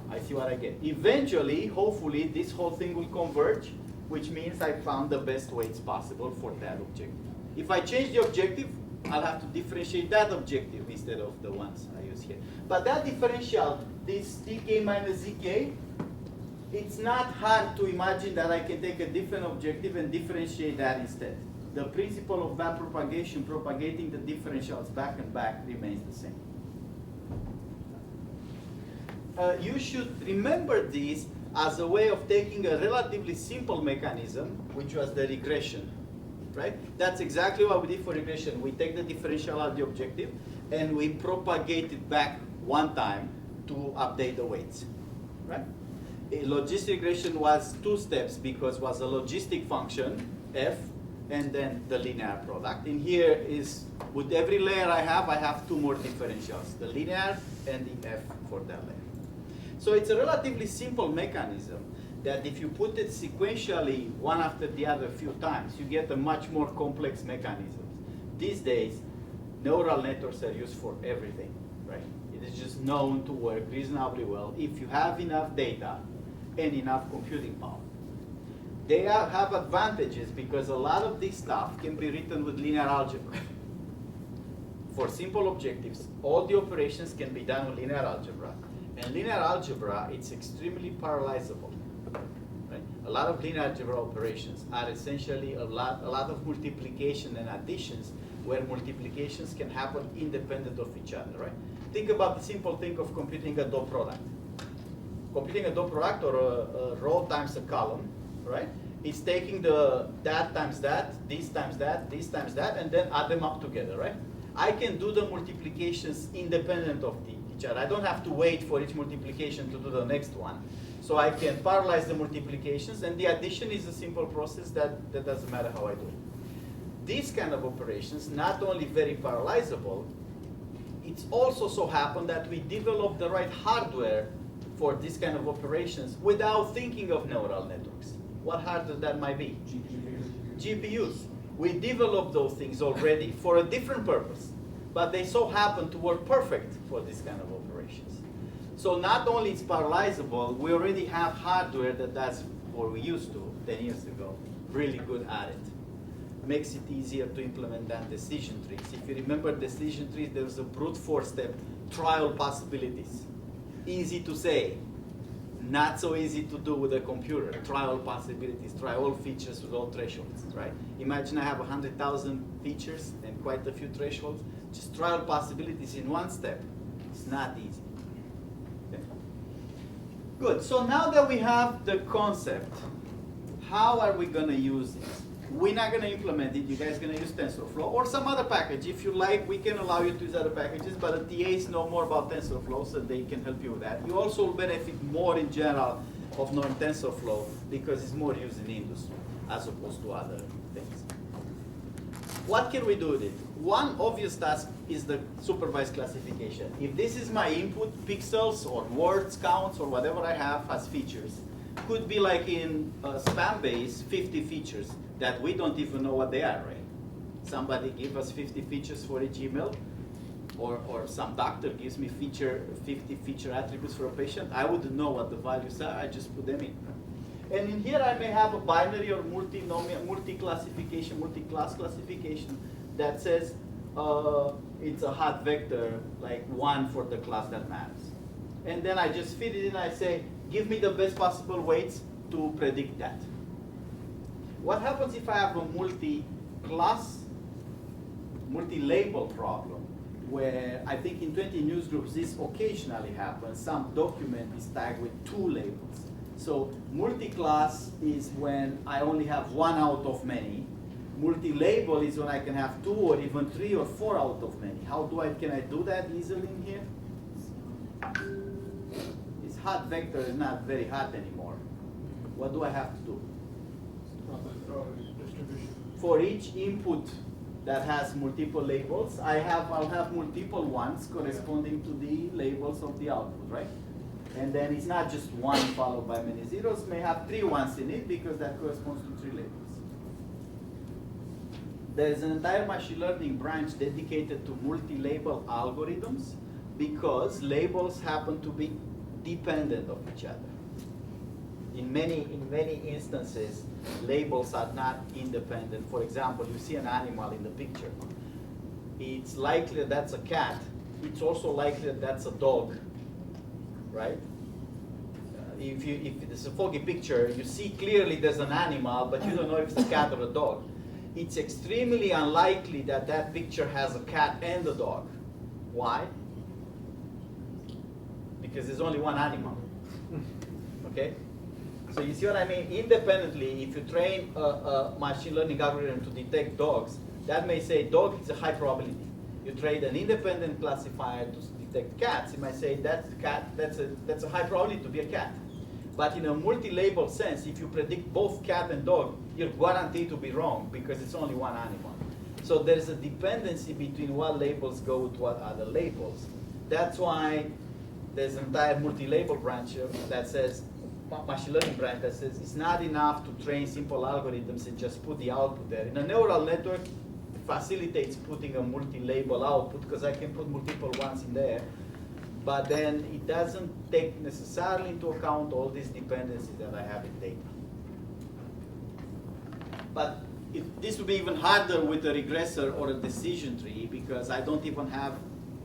I see what I get. Eventually, hopefully, this whole thing will converge, which means I found the best weights possible for that objective. If I change the objective, I'll have to differentiate that objective instead of the ones I use here. But that differential, this tk minus zk, it's not hard to imagine that I can take a different objective and differentiate that instead. The principle of backpropagation, propagating the differentials back and back, remains the same. You should remember this as a way of taking a relatively simple mechanism, which was the regression, right? That's exactly what we did for regression. We take the differential of the objective, and we propagate it back one time to update the weights, right? A logistic regression was two steps because it was a logistic function, f, and then the linear product. In here is, with every layer I have two more differentials, the linear and the f for that layer. So it's a relatively simple mechanism that if you put it sequentially one after the other a few times, you get a much more complex mechanism. These days, neural networks are used for everything, right? It is just known to work reasonably well if you have enough data and enough computing power. They have advantages because a lot of this stuff can be written with linear algebra. For simple objectives, all the operations can be done with linear algebra. And linear algebra, it's extremely parallelizable. Right? A lot of linear algebra operations are essentially a lot of multiplication and additions, where multiplications can happen independent of each other. Right? Think about the simple thing of computing a dot product. Computing a dot product, or a row times a column, right? It's taking that times that, this times that, this times that, and then add them up together, right? I can do the multiplications independent of each other. I don't have to wait for each multiplication to do the next one. So I can parallelize the multiplications, and the addition is a simple process that doesn't matter how I do it. These kind of operations, not only very parallelizable, it's also so happened that we develop the right hardware for this kind of operations without thinking of neural networks. What hardware that might be? GPUs. We developed those things already for a different purpose, but they so happen to work perfect for this kind of operations. So not only it's parallelizable, we already have hardware that does what we used to 10 years ago, really good at it. Makes it easier to implement than decision trees. If you remember decision trees, there was a brute force step, trial possibilities. Easy to say, not so easy to do with a computer. Trial possibilities, try all features with all thresholds, right? Imagine I have 100,000 features and quite a few thresholds. Just trial possibilities in one step. It's not easy. Okay. Good, so now that we have the concept, how are we gonna use this? We're not gonna implement it, you guys are gonna use TensorFlow or some other package. If you like, we can allow you to use other packages, but the TAs know more about TensorFlow, so they can help you with that. You also will benefit more in general of knowing TensorFlow because it's more used in industry as opposed to other things. What can we do with it? One obvious task is the supervised classification. If this is my input, pixels or words counts or whatever I have as features, could be like in spam base, 50 features that we don't even know what they are, right? Somebody give us 50 features for each email, or some doctor gives me 50 feature attributes for a patient. I wouldn't know what the values are, I just put them in. And in here I may have a binary or multi-classification, multi-class classification that says it's a hot vector, like 1 for the class that matters. And then I just feed it in, I say, give me the best possible weights to predict that. What happens if I have a multi-class, multi-label problem, where I think in 20 newsgroups this occasionally happens. Some document is tagged with 2 labels. So multi-class is when I only have one out of many. Multi-label is when I can have 2 or even 3 or 4 out of many. Can I do that easily in here? This hot vector is not very hot anymore. What do I have to do? Distribution. For each input that has multiple labels, I'll have multiple ones corresponding to the labels of the output, right? And then it's not just 1 followed by many zeros, may have 3 ones in it because that corresponds to 3 labels. There is an entire machine learning branch dedicated to multi-label algorithms because labels happen to be dependent of each other. In many instances, labels are not independent. For example, you see an animal in the picture. It's likely that that's a cat. It's also likely that that's a dog, right? If it's a foggy picture, you see clearly there's an animal, but you don't know if it's a cat or a dog. It's extremely unlikely that that picture has a cat and a dog. Why? Because there's only one animal. Okay? So you see what I mean? Independently, if you train a machine learning algorithm to detect dogs, that may say dog is a high probability. You train an independent classifier to detect cats, it might say that's a cat, that's a high probability to be a cat. But in a multi-label sense, if you predict both cat and dog, you're guaranteed to be wrong because it's only one animal. So there's a dependency between what labels go with what other labels. That's why there's an entire multi-label branch that says, machine learning branch that says it's not enough to train simple algorithms and just put the output there. In a neural network, it facilitates putting a multi-label output because I can put multiple ones in there. But then it doesn't take necessarily into account all these dependencies that I have in data. But this would be even harder with a regressor or a decision tree because I don't even have,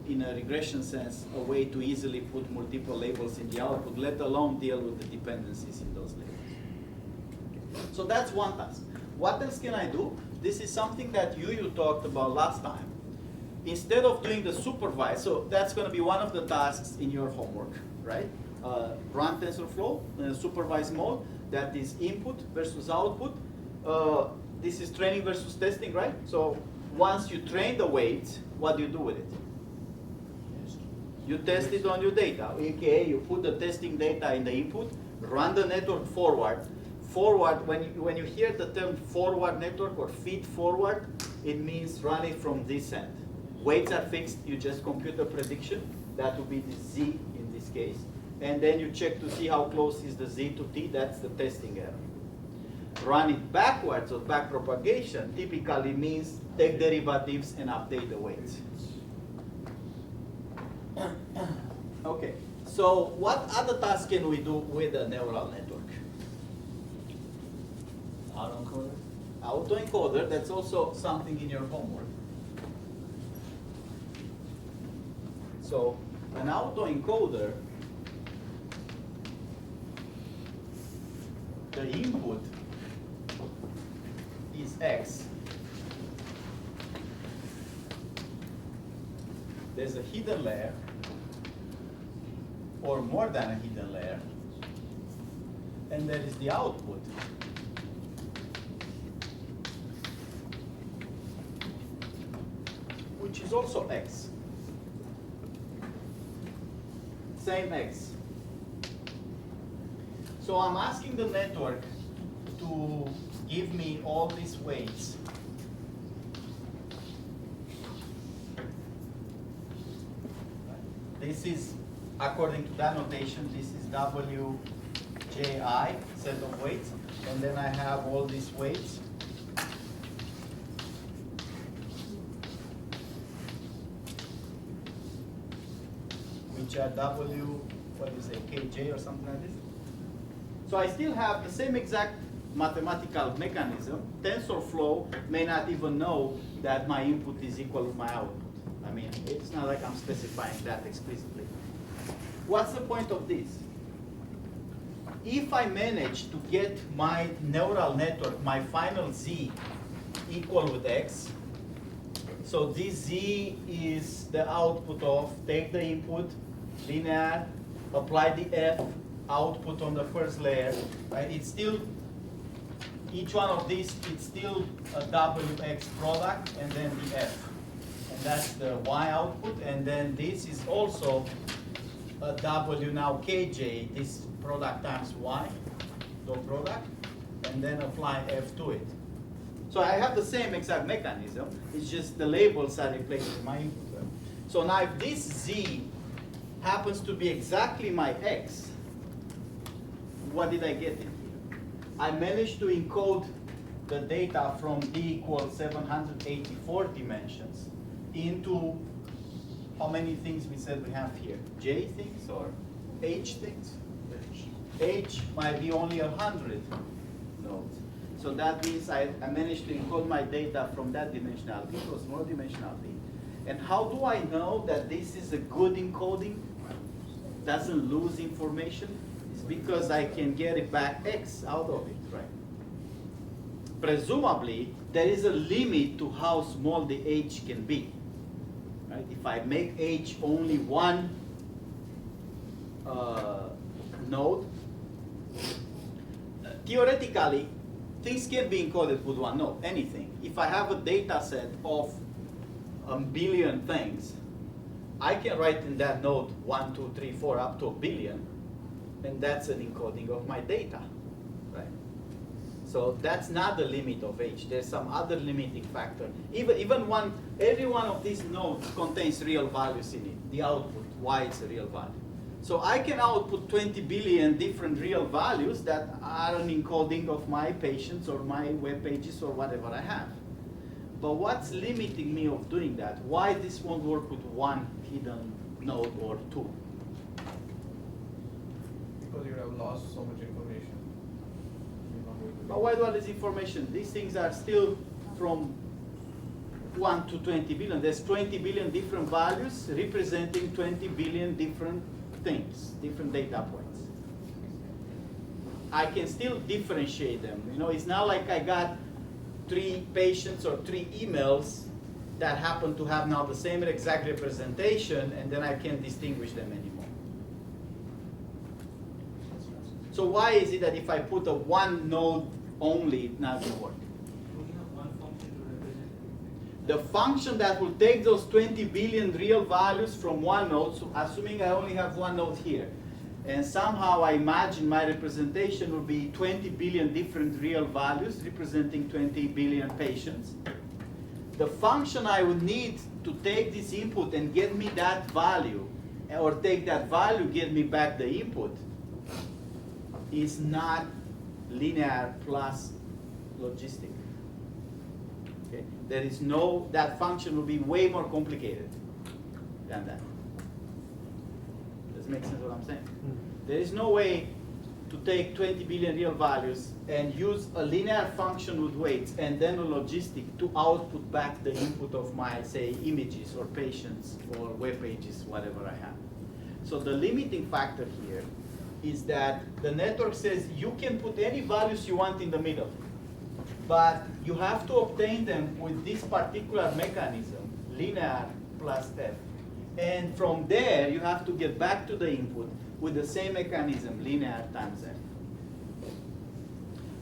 in a regression sense, a way to easily put multiple labels in the output, let alone deal with the dependencies in those labels. So that's one task. What else can I do? This is something that you talked about last time. Instead of doing the supervised, so that's going to be one of the tasks in your homework, right? Run TensorFlow in a supervised mode. That is input versus output. This is training versus testing, right? So once you train the weights, what do you do with it? You test it on your data. Okay, you put the testing data in the input, run the network forward. Forward, when you hear the term forward network or feed forward, it means run it from this end. Weights are fixed, you just compute a prediction. That would be the Z in this case. And then you check to see how close is the Z to T, that's the testing error. Run it backwards, or back propagation, typically means take derivatives and update the weights. Okay, so what other tasks can we do with a neural network? Autoencoder. Autoencoder, that's also something in your homework. So an autoencoder, the input is X. There's a hidden layer, or more than a hidden layer, and there is the output. Which is also X. Same X. So I'm asking the network to give me all these weights. This is, according to that notation, this is WJI, set of weights, and then I have all these weights. Which are what do you say, KJ or something like this. So I still have the same exact mathematical mechanism. TensorFlow may not even know that my input is equal to my output. I mean, it's not like I'm specifying that explicitly. What's the point of this? If I manage to get my neural network, my final Z, equal with X, so this Z is the output of take the input, linear, apply the F, output on the first layer, right? It's still, each one of these, it's still a WX product and then the F. And that's the Y output, and then this is also a W now KJ, this product times Y, dot product, and then apply F to it. So I have the same exact mechanism, it's just the labels are replacing my input. So now if this Z happens to be exactly my X, what did I get in here? I managed to encode the data from D equals 784 dimensions into how many things we said we have here? J things or H things? H might be only 100 nodes. So that means I managed to encode my data from that dimensionality to a small dimensionality. And how do I know that this is a good encoding? Doesn't lose information? It's because I can get it back X out of it, right? Presumably, there is a limit to how small the H can be. Right? If I make H only one node, theoretically, things can be encoded with one node, anything. If I have a data set of a billion things, I can write in that node 1, 2, 3, 4 up to a billion, and that's an encoding of my data, right? So that's not the limit of H. There's some other limiting factor. Every one of these nodes contains real values in it, the output, why it's a real value. So I can output 20 billion different real values that are an encoding of my patients or my web pages or whatever I have. But what's limiting me of doing that? Why this won't work with one hidden node or two? Because you have lost so much information. You're not going to But why do all this information? These things are still from 1 to 20 billion. There's 20 billion different values representing 20 billion different things, different data points. I can still differentiate them. You know, it's not like I got 3 patients or 3 emails that happen to have now the same exact representation, and then I can't distinguish them anymore. So why is it that if I put a one node only, it's not going to work? The function that will take those 20 billion real values from one node, so assuming I only have one node here, and somehow I imagine my representation will be 20 billion different real values representing 20 billion patients. The function I would need to take this input and get me that value, or take that value, get me back the input, is not linear plus logistic. Okay? There is no, that function will be way more complicated than that. Does it make sense what I'm saying? There is no way to take 20 billion real values and use a linear function with weights and then a logistic to output back the input of my, say, images or patients or web pages, whatever I have. So the limiting factor here is that the network says you can put any values you want in the middle, but you have to obtain them with this particular mechanism, linear plus f. And from there, you have to get back to the input with the same mechanism, linear times f.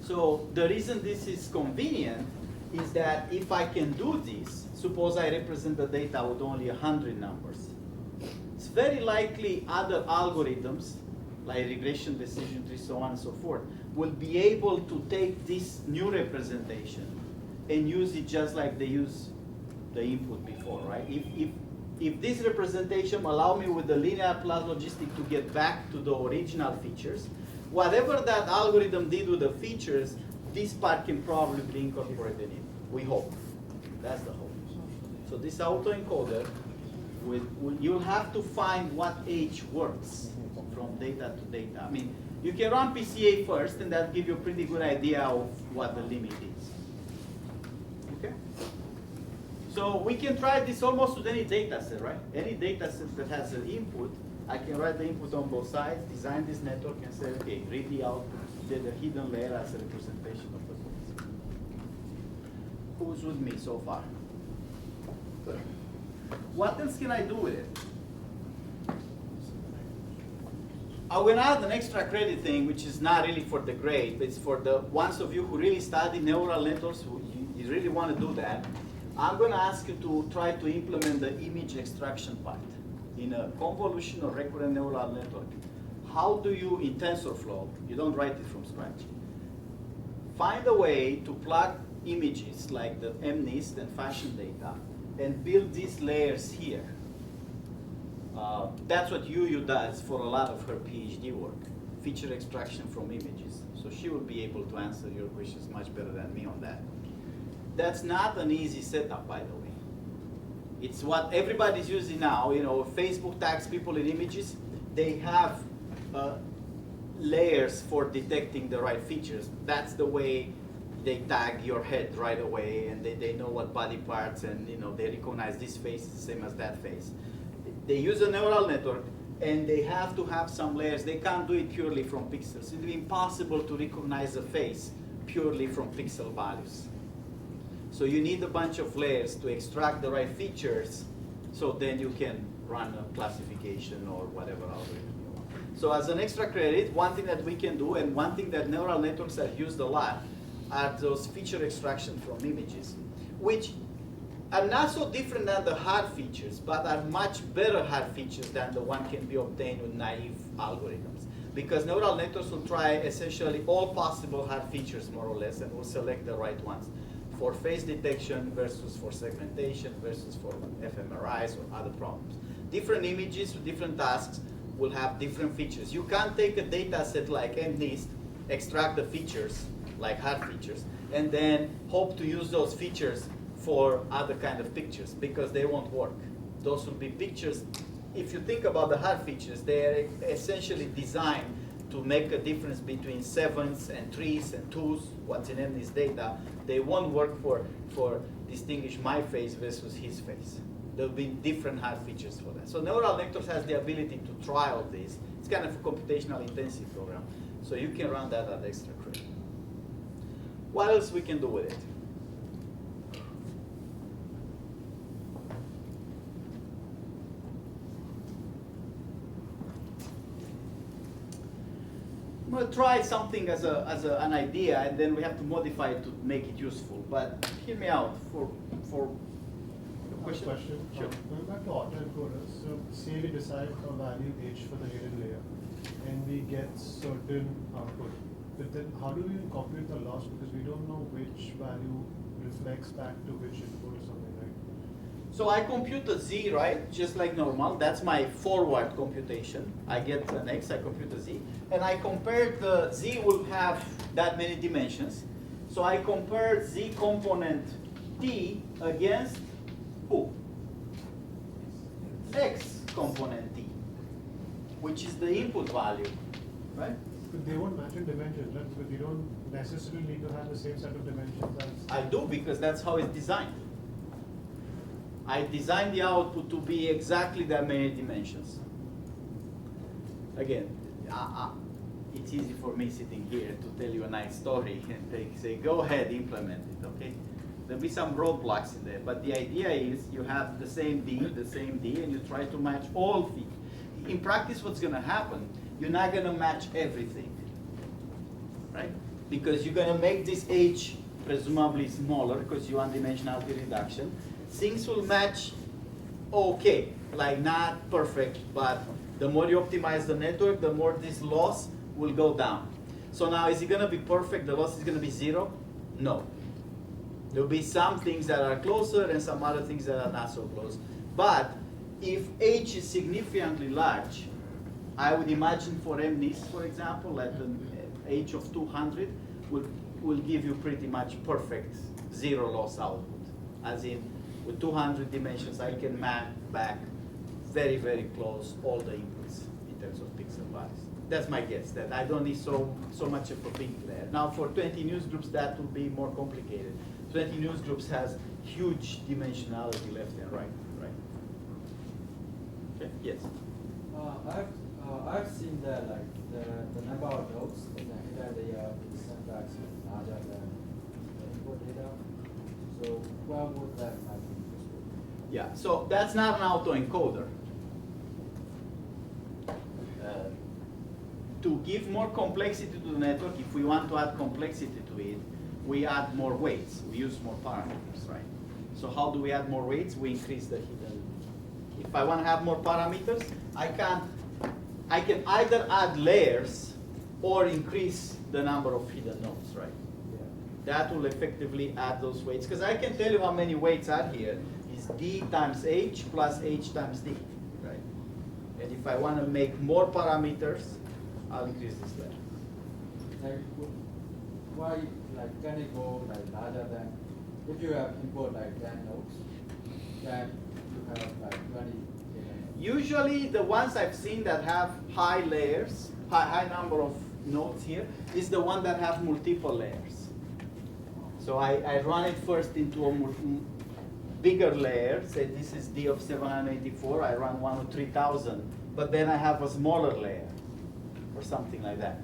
So the reason this is convenient is that if I can do this, suppose I represent the data with only 100 numbers, it's very likely other algorithms, like regression decision trees, so on and so forth, will be able to take this new representation and use it just like they used the input before, right? If this representation allow me with the linear plus logistic to get back to the original features, whatever that algorithm did with the features, this part can probably be incorporated in. We hope. That's the hope. So this autoencoder, you'll have to find what age works from data to data. I mean, you can run PCA first, and that'll give you a pretty good idea of what the limit is. Okay? So we can try this almost with any data set, right? Any data set that has an input, I can write the input on both sides, design this network, and say, okay, read the output, get the hidden layer as a representation of the points. Who's with me so far? Good. What else can I do with it? I will add an extra credit thing, which is not really for the grade, but it's for the ones of you who really study neural networks, who you really want to do that. I'm going to ask you to try to implement the image extraction part in a convolutional recurrent neural network. How do you, in TensorFlow, you don't write it from scratch, find a way to plug images like the Nnet and fashion data and build these layers here. That's what Yu does for a lot of her PhD work, feature extraction from images. So she will be able to answer your questions much better than me on that. That's not an easy setup, by the way. It's what everybody's using now. You know, Facebook tags people in images. They have layers for detecting the right features. That's the way they tag your head right away, and they know what body parts, and you know, they recognize this face the same as that face. They use a neural network, and they have to have some layers. They can't do it purely from pixels. It would be impossible to recognize a face purely from pixel values. So you need a bunch of layers to extract the right features, so then you can run a classification or whatever algorithm you want. So as an extra credit, one thing that we can do, and one thing that neural networks have used a lot, are those feature extraction from images, which are not so different than the hard features, but are much better hard features than the one can be obtained with naive algorithms. Because neural networks will try essentially all possible hard features, more or less, and will select the right ones for face detection versus for segmentation versus for fMRIs or other problems. Different images with different tasks will have different features. You can't take a data set like Nnet, extract the features, like hard features, and then hope to use those features for other kind of pictures, because they won't work. Those will be pictures, if you think about the hard features, they're essentially designed to make a difference between 7s and 3s and 2s, what's in Nnet data. They won't work for distinguish my face versus his face. There'll be different hard features for that. So neural networks has the ability to try all these. It's kind of a computational intensive program. So you can run that at extra credit. What else we can do with it? I'm going to try something as an idea, and then we have to modify it to make it useful. But hear me out for the question. Sure. Going back to autoencoders, so say we decide a value h for the hidden layer, and we get certain output. But then how do we compute the loss, because we don't know which value reflects back to which input or something, right? So I compute a z, right? Just like normal. That's my forward computation. I get an x, I compute a z. And I compare the z will have that many dimensions. So I compare z component t against who? X component t, which is the input value, right? But they won't match in dimensions, right? Because you don't necessarily need to have the same set of dimensions as... I do, because that's how it's designed. I designed the output to be exactly that many dimensions. Again, it's easy for me sitting here to tell you a nice story and say, go ahead, implement it, okay? There'll be some roadblocks in there, but the idea is you have the same D, and you try to match all feet. In practice, what's gonna happen, you're not gonna match everything, right? Because you're gonna make this H presumably smaller because you want dimensionality reduction. Things will match okay, like not perfect, but the more you optimize the network, the more this loss will go down. So now, is it gonna be perfect? The loss is gonna be 0? No. There'll be some things that are closer and some other things that are not so close. But if H is significantly large, I would imagine for Nnet, for example, at an H of 200, will give you pretty much perfect 0 loss output. As in, with 200 dimensions, I can map back very, very close all the inputs in terms of pixel values. That's my guess, that I don't need so much of a big layer. Now, for 20 news groups, that will be more complicated. 20 news groups has huge dimensionality left and right. Okay, yes? I've seen that like the number of nodes in the hidden layer is sometimes larger than the input data. So where would that might be useful? Yeah, so that's not an autoencoder. give more complexity to the network, if we want to add complexity to it, we add more weights. We use more parameters, right? So how do we add more weights? We increase the hidden. If I want to have more parameters, I can either add layers or increase the number of hidden nodes, right? Yeah. That will effectively add those weights. Because I can tell you how many weights are here. Is D times H plus H times D, right? And if I want to make more parameters, I'll increase this layer. Like, why, like, can it go like larger than, if you have import like 10 nodes, then you have like 20 hidden nodes? Usually the ones I've seen that have high layers, high number of nodes here, is the one that have multiple layers. So I run it first into a bigger layer, say this is D of 784, I run one of 3000, but then I have a smaller layer, or something like that.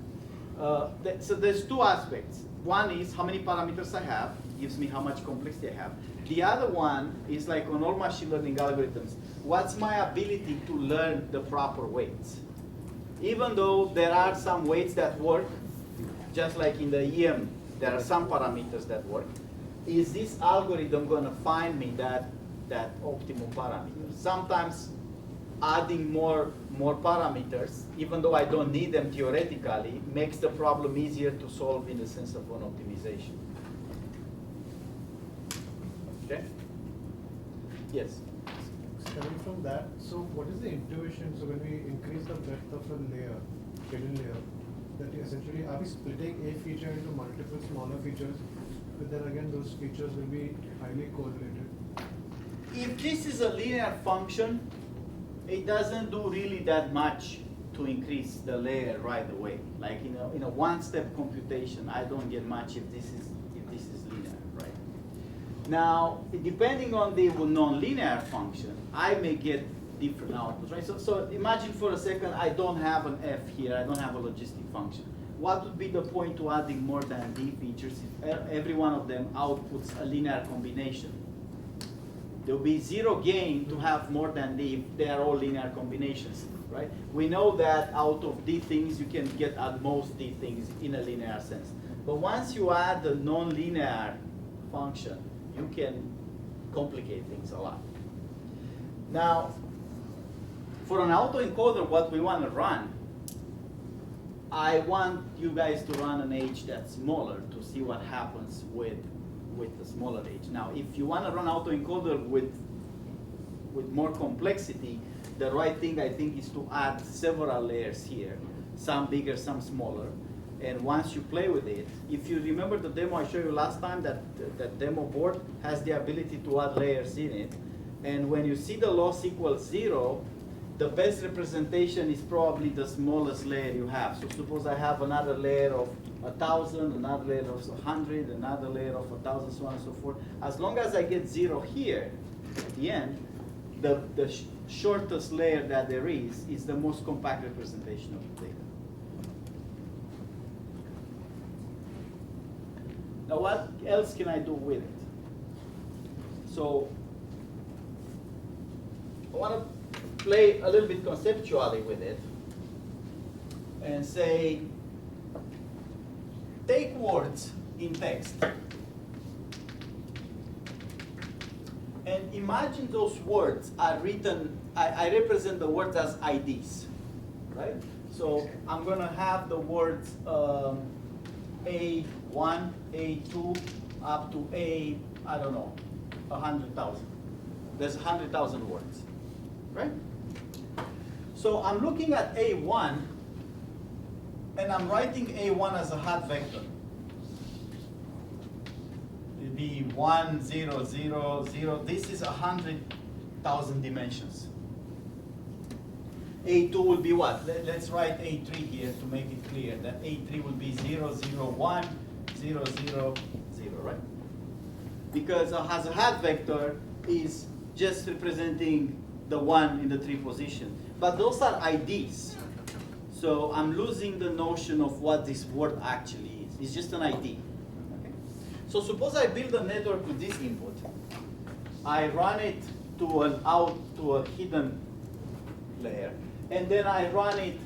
So there's two aspects. One is how many parameters I have, gives me how much complexity I have. The other one is like on all machine learning algorithms, what's my ability to learn the proper weights? Even though there are some weights that work, just like in the EM, there are some parameters that work. Is this algorithm going to find me that optimal parameter? Sometimes adding more parameters, even though I don't need them theoretically, makes the problem easier to solve in the sense of an optimization. Okay? Yes? Stemming from that, so what is the intuition? So when we increase the breadth of a layer, hidden layer, that essentially, are we splitting a feature into multiple smaller features? But then again, those features will be highly correlated. If this is a linear function, it doesn't do really that much to increase the layer right away. Like in a one-step computation, I don't get much if this is linear, right? Now, depending on the non-linear function, I may get different outputs, right? So imagine for a second I don't have an f here, I don't have a logistic function. What would be the point to adding more than d features if every one of them outputs a linear combination? There will be zero gain to have more than d if they are all linear combinations, right? We know that out of d things you can get at most d things in a linear sense. But once you add the non-linear function, you can complicate things a lot. Now, for an autoencoder, what we want to run, I want you guys to run an H that's smaller to see what happens with the smaller H. Now, if you want to run autoencoder with more complexity, the right thing I think is to add several layers here, some bigger, some smaller. And once you play with it, if you remember the demo I showed you last time, that demo board has the ability to add layers in it. And when you see the loss equals 0, the best representation is probably the smallest layer you have. So suppose I have another layer of 1,000, another layer of 100, another layer of 1,000, so on and so forth. As long as I get 0 here at the end, the shortest layer that there is the most compact representation of the data. Now what else can I do with it? So I want to play a little bit conceptually with it and say, take words in text and imagine those words are written, I represent the words as IDs, right? So I'm going to have the words A1, A2, up to A, I don't know, 100,000. There's 100,000 words, right? So I'm looking at A1, and I'm writing A1 as a hat vector. It'll be 1, 0, 0, 0. This is 100,000 dimensions. A2 will be what? Let's write A3 here to make it clear that A3 will be 0, 0, 1, 0, 0, 0, right? Because as a hat vector is just representing the 1 in the 3 position. But those are IDs. So I'm losing the notion of what this word actually is. It's just an ID. Okay? So suppose I build a network with this input. I run it to a hidden layer, and then I run it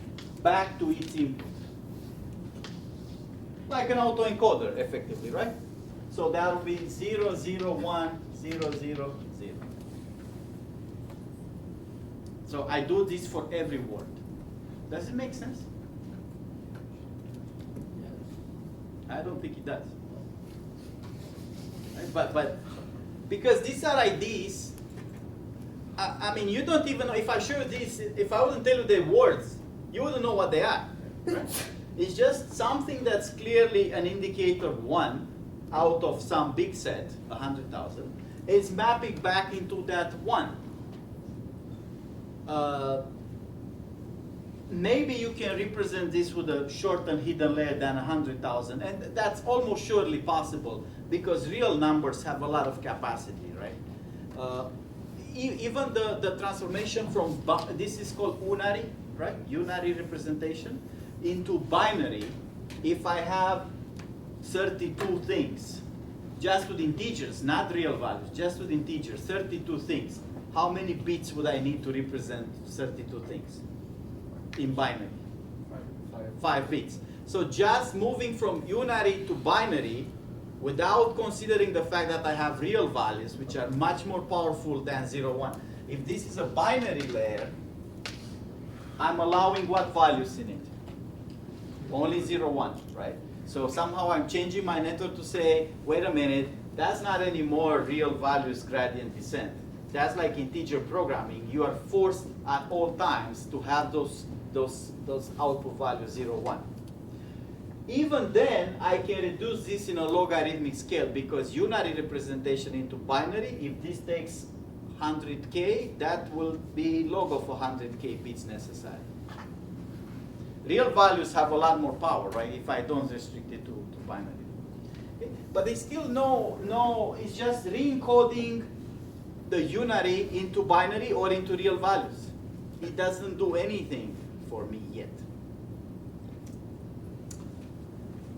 back to its input. like an autoencoder, effectively, right? So that will be 0, 0, 1, 0, 0, 0. So I do this for every word. Does it make sense? I don't think it does. Right? But because these are IDs, I mean, you don't even know, if I show you this, if I wouldn't tell you the words, you wouldn't know what they are. Right? It's just something that's clearly an indicator 1 out of some big set, 100,000. It's mapping back into that 1. Maybe you can represent this with a shortened hidden layer than 100,000, and that's almost surely possible because real numbers have a lot of capacity, right? Even the transformation from, this is called unary, right? Unary representation into binary. If I have 32 things, just with integers, not real values, just with integers, 32 things, how many bits would I need to represent 32 things in binary? 5 bits. So just moving from unary to binary without considering the fact that I have real values, which are much more powerful than 0, 1. If this is a binary layer, I'm allowing what values in it? Only 0, 1, right? So somehow I'm changing my network to say, wait a minute, that's not anymore real values gradient descent. That's like integer programming. You are forced at all times to have those output values 0, 1. Even then, I can reduce this in a logarithmic scale because unary representation into binary, if this takes 100K, that will be log of 100K bits necessary. Real values have a lot more power, right, if I don't restrict it to binary. But they still no, it's just re-encoding the unary into binary or into real values. It doesn't do anything for me yet.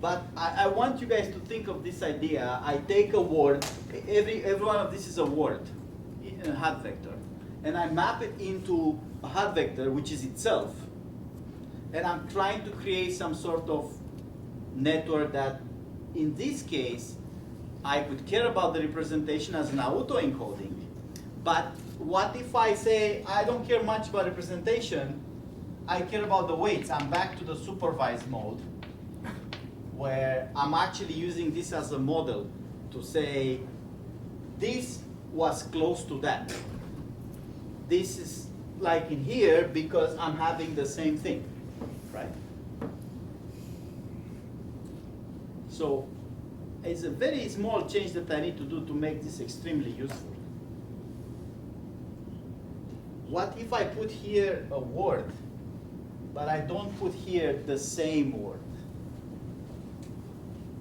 But I want you guys to think of this idea. I take a word, every one of this is a word in a hat vector, and I map it into a hat vector, which is itself, and I'm trying to create some sort of network that, in this case, I could care about the representation as an autoencoding. But what if I say, I don't care much about representation, I care about the weights. I'm back to the supervised mode, where I'm actually using this as a model to say, this was close to that. This is like in here because I'm having the same thing, right? So it's a very small change that I need to do to make this extremely useful. What if I put here a word, but I don't put here the same word,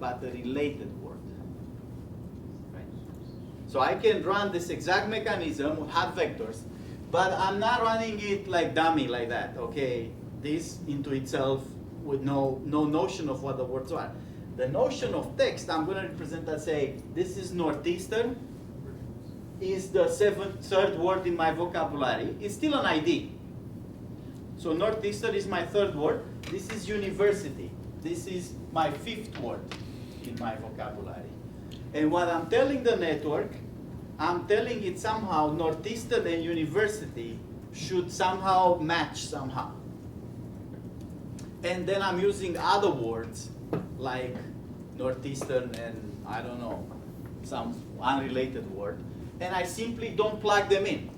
but a related word? Right? So I can run this exact mechanism with hat vectors, but I'm not running it like dummy like that, okay? This into itself with no notion of what the words are. The notion of text, I'm going to represent that, say, this is northeastern, is the third word in my vocabulary. It's still an ID. So northeastern is my third word. This is university. This is my 5th word in my vocabulary. And what I'm telling the network, I'm telling it somehow northeastern and university should somehow match somehow. And then I'm using other words like northeastern and I don't know, some unrelated word. And I simply don't plug them in.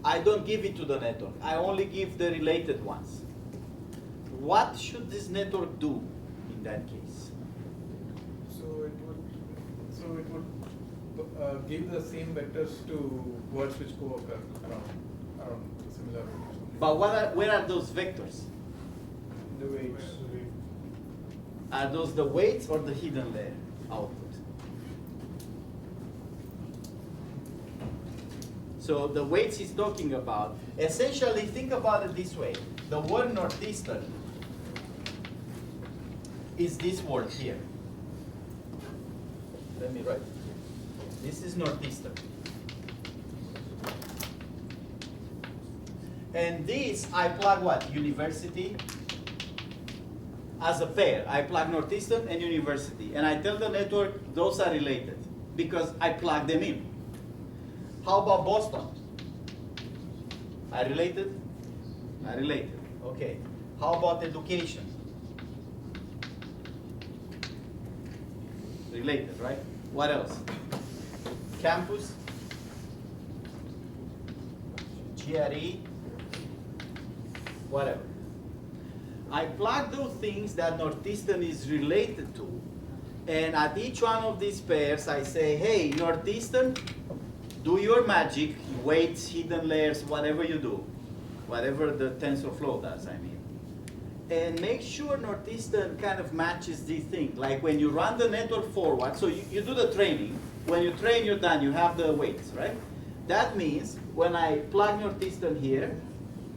I don't give it to the network. I only give the related ones. What should this network do in that case? So it would give the same vectors to words which co-occur around similar vectors. But where are those vectors? The weights. Are those the weights or the hidden layer output? So the weights he's talking about, essentially think about it this way. The word northeastern is this word here. Let me write it here. This is northeastern. And this, I plug what? University. as a pair. I plug Northeastern and University, and I tell the network those are related because I plug them in. How about Boston? Are related? Are related. Okay. How about education? Related, right? What else? Campus? GRE? Whatever. I plug those things that Northeastern is related to, and at each one of these pairs I say, hey, Northeastern, do your magic, weights, hidden layers, whatever you do, whatever the TensorFlow does, I mean. And make sure Northeastern kind of matches these things. Like when you run the network forward, so you do the training. When you train, you're done, you have the weights, right? That means when I plug Northeastern here,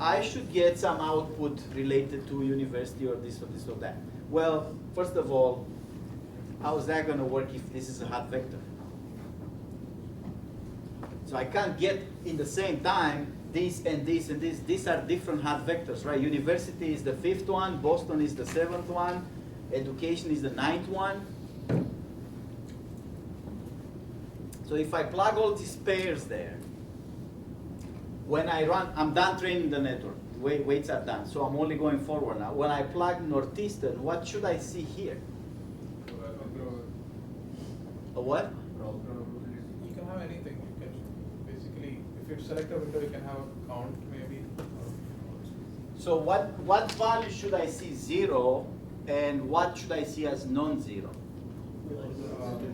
I should get some output related to university or this or that. Well, first of all, how is that going to work if this is a hot vector? So I can't get in the same time this and this and this. These are different hot vectors, right? University is the 5th one, Boston is the 7th one, education is the 9th one. So if I plug all these pairs there, when I run, I'm done training the network. Weights are done, so I'm only going forward now. When I plug Northeastern, what should I see here? A what? You can have anything. You can basically, if you select a window, you can have a count maybe. So what value should I see 0, and what should I see as non-zero?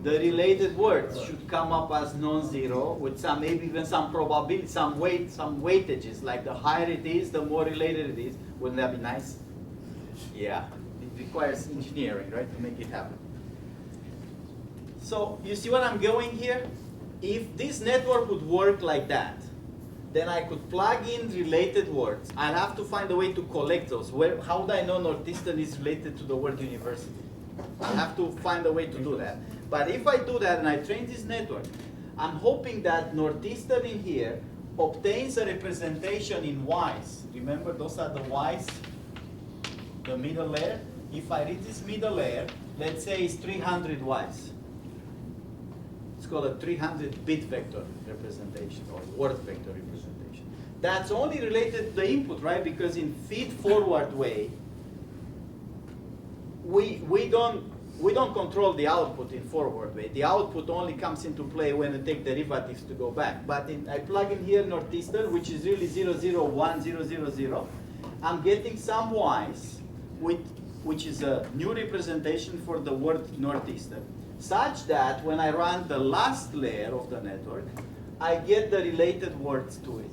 The related words should come up as non-zero with some, maybe even some probability, some weightages. Like the higher it is, the more related it is. Wouldn't that be nice? Yeah, it requires engineering, right, to make it happen. So you see what I'm going here? If this network would work like that, then I could plug in related words. I'll have to find a way to collect those. How would I know Northeastern is related to the word university? I'll have to find a way to do that. But if I do that and I train this network, I'm hoping that Northeastern in here obtains a representation in Y's. Remember, those are the Y's, the middle layer. If I read this middle layer, let's say it's 300 Y's. It's called a 300-bit vector representation or word vector representation. That's only related to the input, right? Because in feed-forward way, we don't control the output in forward way. The output only comes into play when I take derivatives to go back. But I plug in here Northeastern, which is really 0, 0, 1, 0, 0, 0. I'm getting some Y's, which is a new representation for the word Northeastern, such that when I run the last layer of the network, I get the related words to it.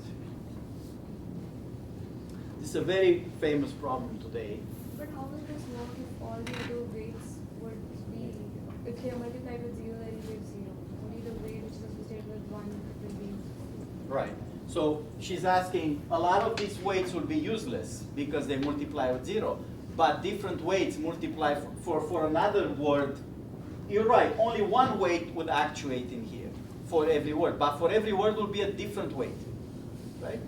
This is a very famous problem today. But how will this work if all the other weights would be, if they are multiplied with 0, then you get 0. Only the weight which is associated with 1 will be. Right. So she's asking, a lot of these weights will be useless because they multiply with 0. But different weights multiply for another word. You're right, only one weight would actuate in here for every word. But for every word will be a different weight. Right?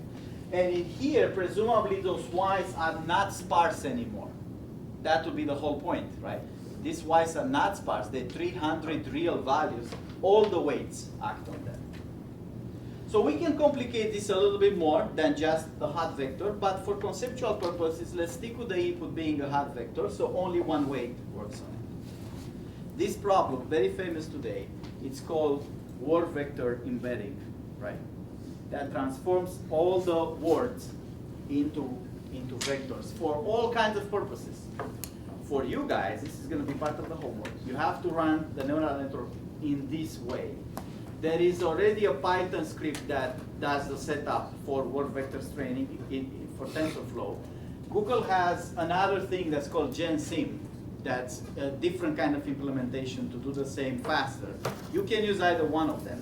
And in here, presumably those Y's are not sparse anymore. That would be the whole point, right? These Y's are not sparse. They're 300 real values. All the weights act on them. So we can complicate this a little bit more than just a hot vector, but for conceptual purposes, let's stick with the input being a hot vector, so only one weight works on it. This problem, very famous today, it's called word vector embedding, right? That transforms all the words into vectors for all kinds of purposes. For you guys, this is going to be part of the homework. You have to run the neural network in this way. There is already a Python script that does the setup for word vectors training for TensorFlow. Google has another thing that's called GenSim. That's a different kind of implementation to do the same faster. You can use either one of them.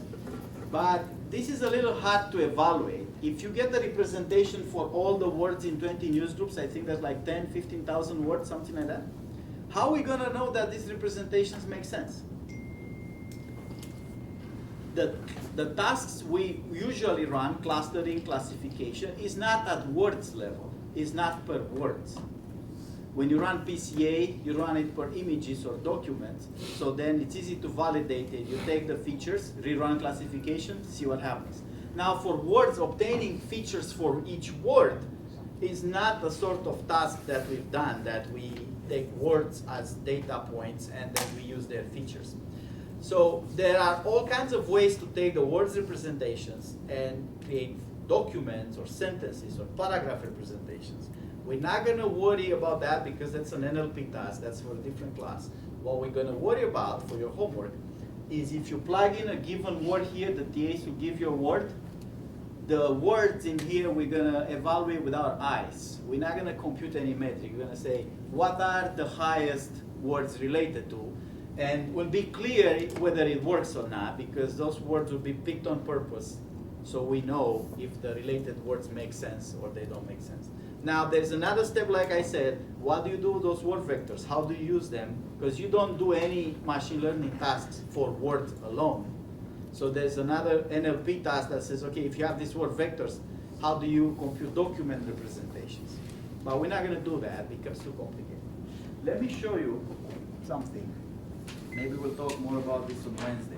But this is a little hard to evaluate. If you get the representation for all the words in 20 newsgroups, I think there's like 10, 15,000 words, something like that. How are we going to know that these representations make sense? The tasks we usually run, clustering, classification, is not at words level. It's not per words. When you run PCA, you run it per images or documents, so then it's easy to validate it. You take the features, rerun classification, see what happens. Now for words, obtaining features for each word is not the sort of task that we've done, that we take words as data points and then we use their features. So there are all kinds of ways to take the words representations and create documents or sentences or paragraph representations. We're not going to worry about that because that's an NLP task. That's for a different class. What we're going to worry about for your homework is if you plug in a given word here, the TAs will give you a word. The words in here we're going to evaluate with our eyes. We're not going to compute any metric. We're going to say, what are the highest words related to? And we'll be clear whether it works or not, because those words will be picked on purpose so we know if the related words make sense or they don't make sense. Now, there's another step, like I said. What do you do with those word vectors? How do you use them? Because you don't do any machine learning tasks for words alone. So there's another NLP task that says, okay, if you have these word vectors, how do you compute document representations? But we're not going to do that. It becomes too complicated. Let me show you something. Maybe we'll talk more about this on Wednesday.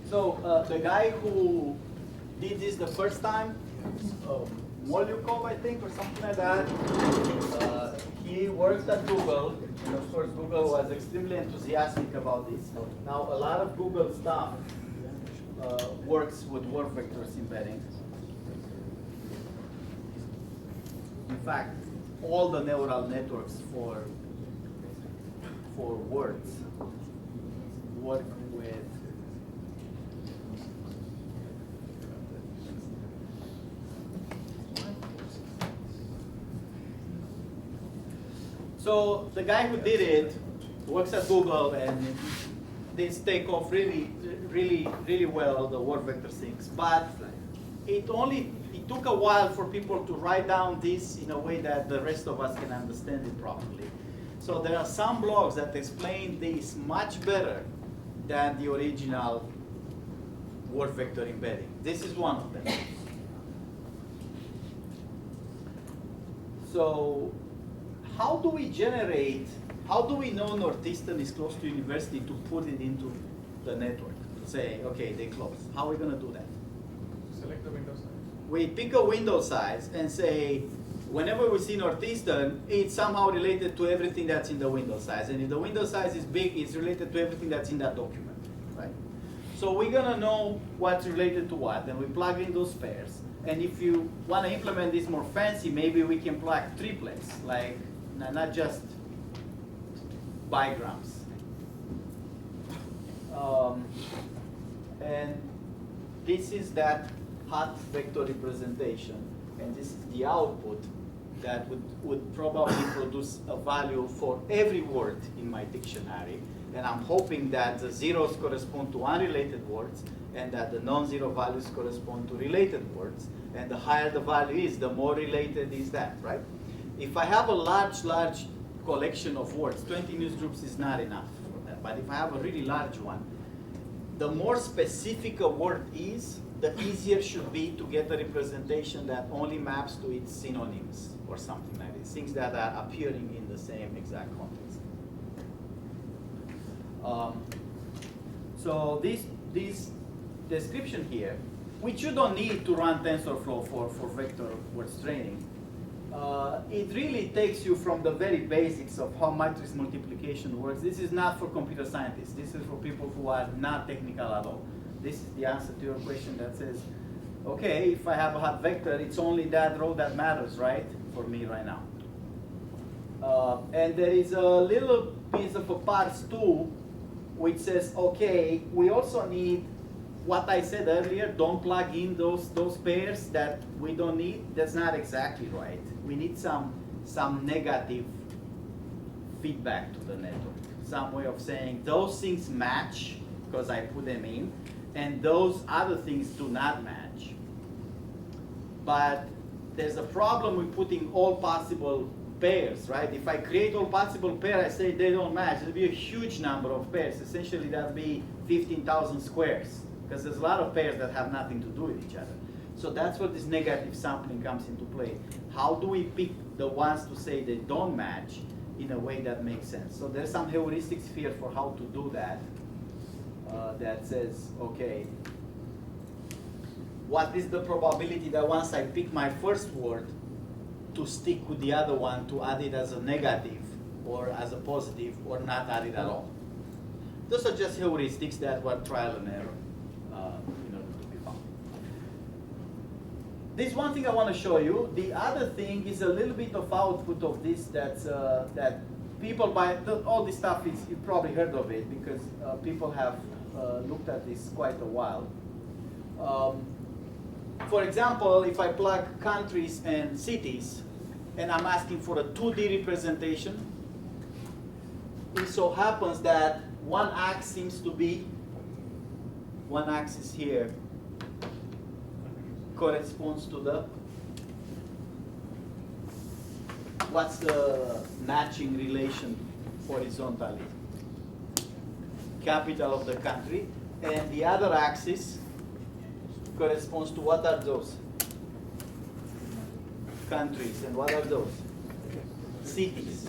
So the guy who did this the first time, Molyukov, I think, or something like that, he worked at Google, and of course Google was extremely enthusiastic about this. Now a lot of Google stuff works with word vectors embedding. In fact, all the neural networks for words work with So the guy who did it works at Google, and this take off really well, the word vector things. But it took a while for people to write down this in a way that the rest of us can understand it properly. So there are some blogs that explain this much better than the original word vector embedding. This is one of them. So how do we know Northeastern is close to university to put it into the network? Say, okay, they close. How are we going to do that? Select the window size. We pick a window size and say, whenever we see Northeastern, it's somehow related to everything that's in the window size. And if the window size is big, it's related to everything that's in that document, right? So we're going to know what's related to what, and we plug in those pairs. And if you want to implement this more fancy, maybe we can plug triplets, like not just bigrams. And this is that hot vector representation, and this is the output that would probably produce a value for every word in my dictionary. And I'm hoping that the zeros correspond to unrelated words, and that the non-zero values correspond to related words. And the higher the value is, the more related is that, right? If I have a large collection of words, 20 newsgroups is not enough for that. But if I have a really large one, the more specific a word is, the easier should be to get a representation that only maps to its synonyms or something like this, things that are appearing in the same exact context. So this description here, which you don't need to run TensorFlow for vector words training, it really takes you from the very basics of how matrix multiplication works. This is not for computer scientists. This is for people who are not technical at all. This is the answer to your question that says, okay, if I have a hot vector, it's only that row that matters, right, for me right now. And there is a little piece of a parse too, which says, okay, we also need what I said earlier, don't plug in those pairs that we don't need, that's not exactly right. We need some negative feedback to the network. Some way of saying those things match because I put them in, and those other things do not match. But there's a problem with putting all possible pairs, right? If I create all possible pairs, I say they don't match, there'll be a huge number of pairs. Essentially, that'll be 15,000 squares, because there's a lot of pairs that have nothing to do with each other. So that's where this negative sampling comes into play. How do we pick the ones to say they don't match in a way that makes sense? So there's some heuristics here for how to do that. That says, okay, what is the probability that once I pick my first word to stick with the other one, to add it as a negative or as a positive, or not add it at all? Those are just heuristics that were trial and error in order to be found. This one thing I want to show you. The other thing is a little bit of output of this that people buy. All this stuff is, you've probably heard of it because people have looked at this quite a while. For example, if I plug countries and cities, and I'm asking for a 2D representation, it so happens that one axis seems to be, one axis here corresponds to the, what's the matching relation horizontally? Capital of the country, and the other axis corresponds to, what are those? Countries. And what are those? Cities.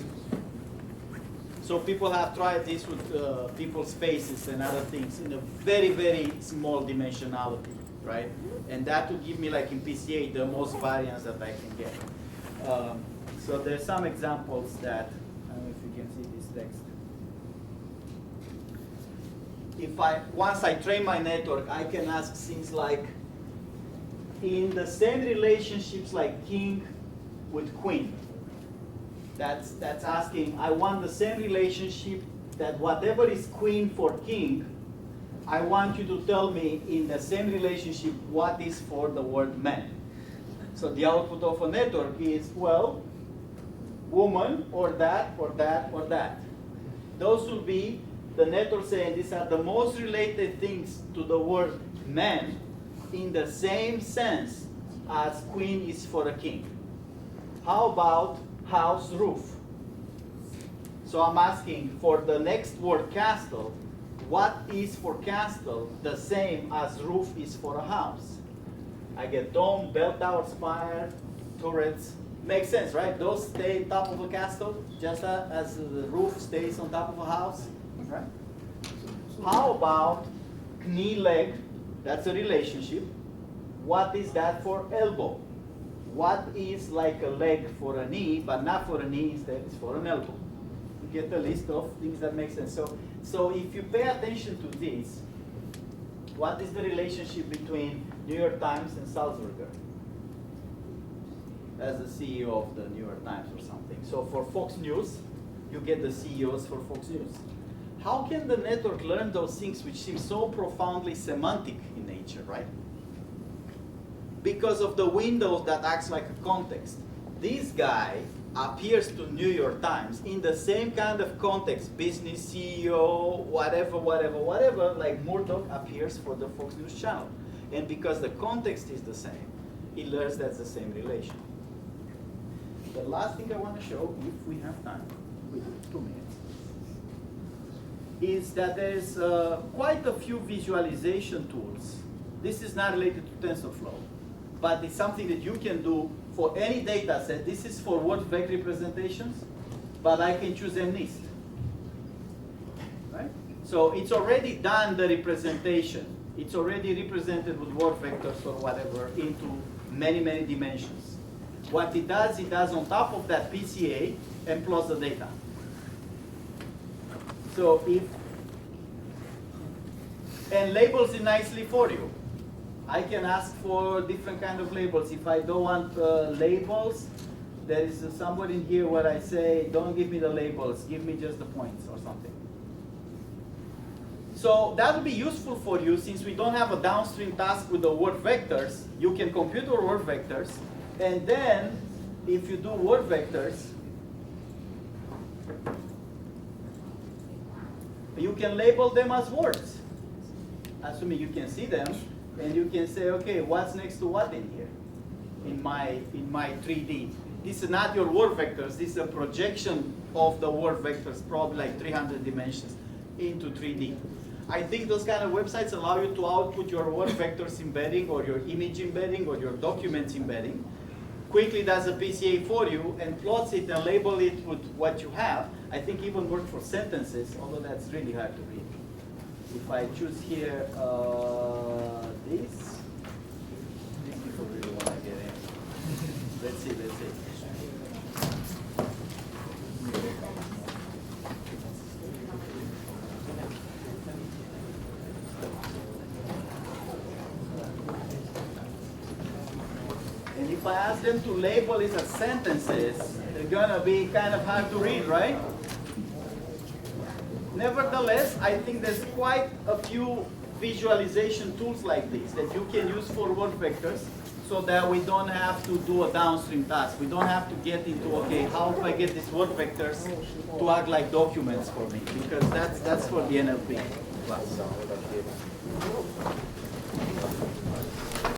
So people have tried this with people's faces and other things in a very, very small dimensionality, right? And that would give me, like in PCA, the most variance that I can get. So there's some examples that, I don't know if you can see this text. Once I train my network, I can ask things like, in the same relationships like king with queen. That's asking, I want the same relationship that whatever is queen for king, I want you to tell me in the same relationship what is for the word man. So the output of a network is, well, woman, or that, or that, or that. Those will be the network saying these are the most related things to the word man in the same sense as queen is for a king. How about house, roof? So I'm asking for the next word castle, what is for castle the same as roof is for a house? I get dome, bell tower, spire, turrets. Makes sense, right? Those stay on top of a castle just as the roof stays on top of a house, right? How about knee, leg? That's a relationship. What is that for elbow? What is like a leg for a knee, but not for a knee, instead it's for an elbow? You get a list of things that make sense. So if you pay attention to this, what is the relationship between New York Times and Salzburger as the CEO of the New York Times or something? So for Fox News, you get the CEOs for Fox News. How can the network learn those things which seem so profoundly semantic in nature, right? Because of the window that acts like a context. This guy appears to New York Times in the same kind of context, business CEO, whatever, like Murdoch appears for the Fox News channel. And because the context is the same, he learns that's the same relation. The last thing I want to show, if we have time, we do 2 minutes, is that there's quite a few visualization tools. This is not related to TensorFlow, but it's something that you can do for any data set. This is for word vec representations, but I can choose MNIST, right? So it's already done the representation. It's already represented with word vectors or whatever into many, many dimensions. What it does on top of that PCA and plus the data. So and labels it nicely for you. I can ask for different kind of labels. If I don't want labels, there is somewhere in here where I say, don't give me the labels, give me just the points or something. So that will be useful for you since we don't have a downstream task with the word vectors. You can compute your word vectors, and then if you do word vectors, you can label them as words. Assuming you can see them, and you can say, okay, what's next to what in here? In my 3D. This is not your word vectors, this is a projection of the word vectors, probably like 300 dimensions into 3D. I think those kind of websites allow you to output your word vectors embedding or your image embedding or your documents embedding. Quickly does a PCA for you and plots it and label it with what you have. I think even work for sentences, although that's really hard to read. If I choose here these people really want to get in. Let's see. And if I ask them to label it as sentences, they're gonna be kind of hard to read, right? Nevertheless, I think there's quite a few visualization tools like this that you can use for word vectors so that we don't have to do a downstream task. We don't have to get into, okay, how do I get these word vectors to act like documents for me? Because that's for the NLP class.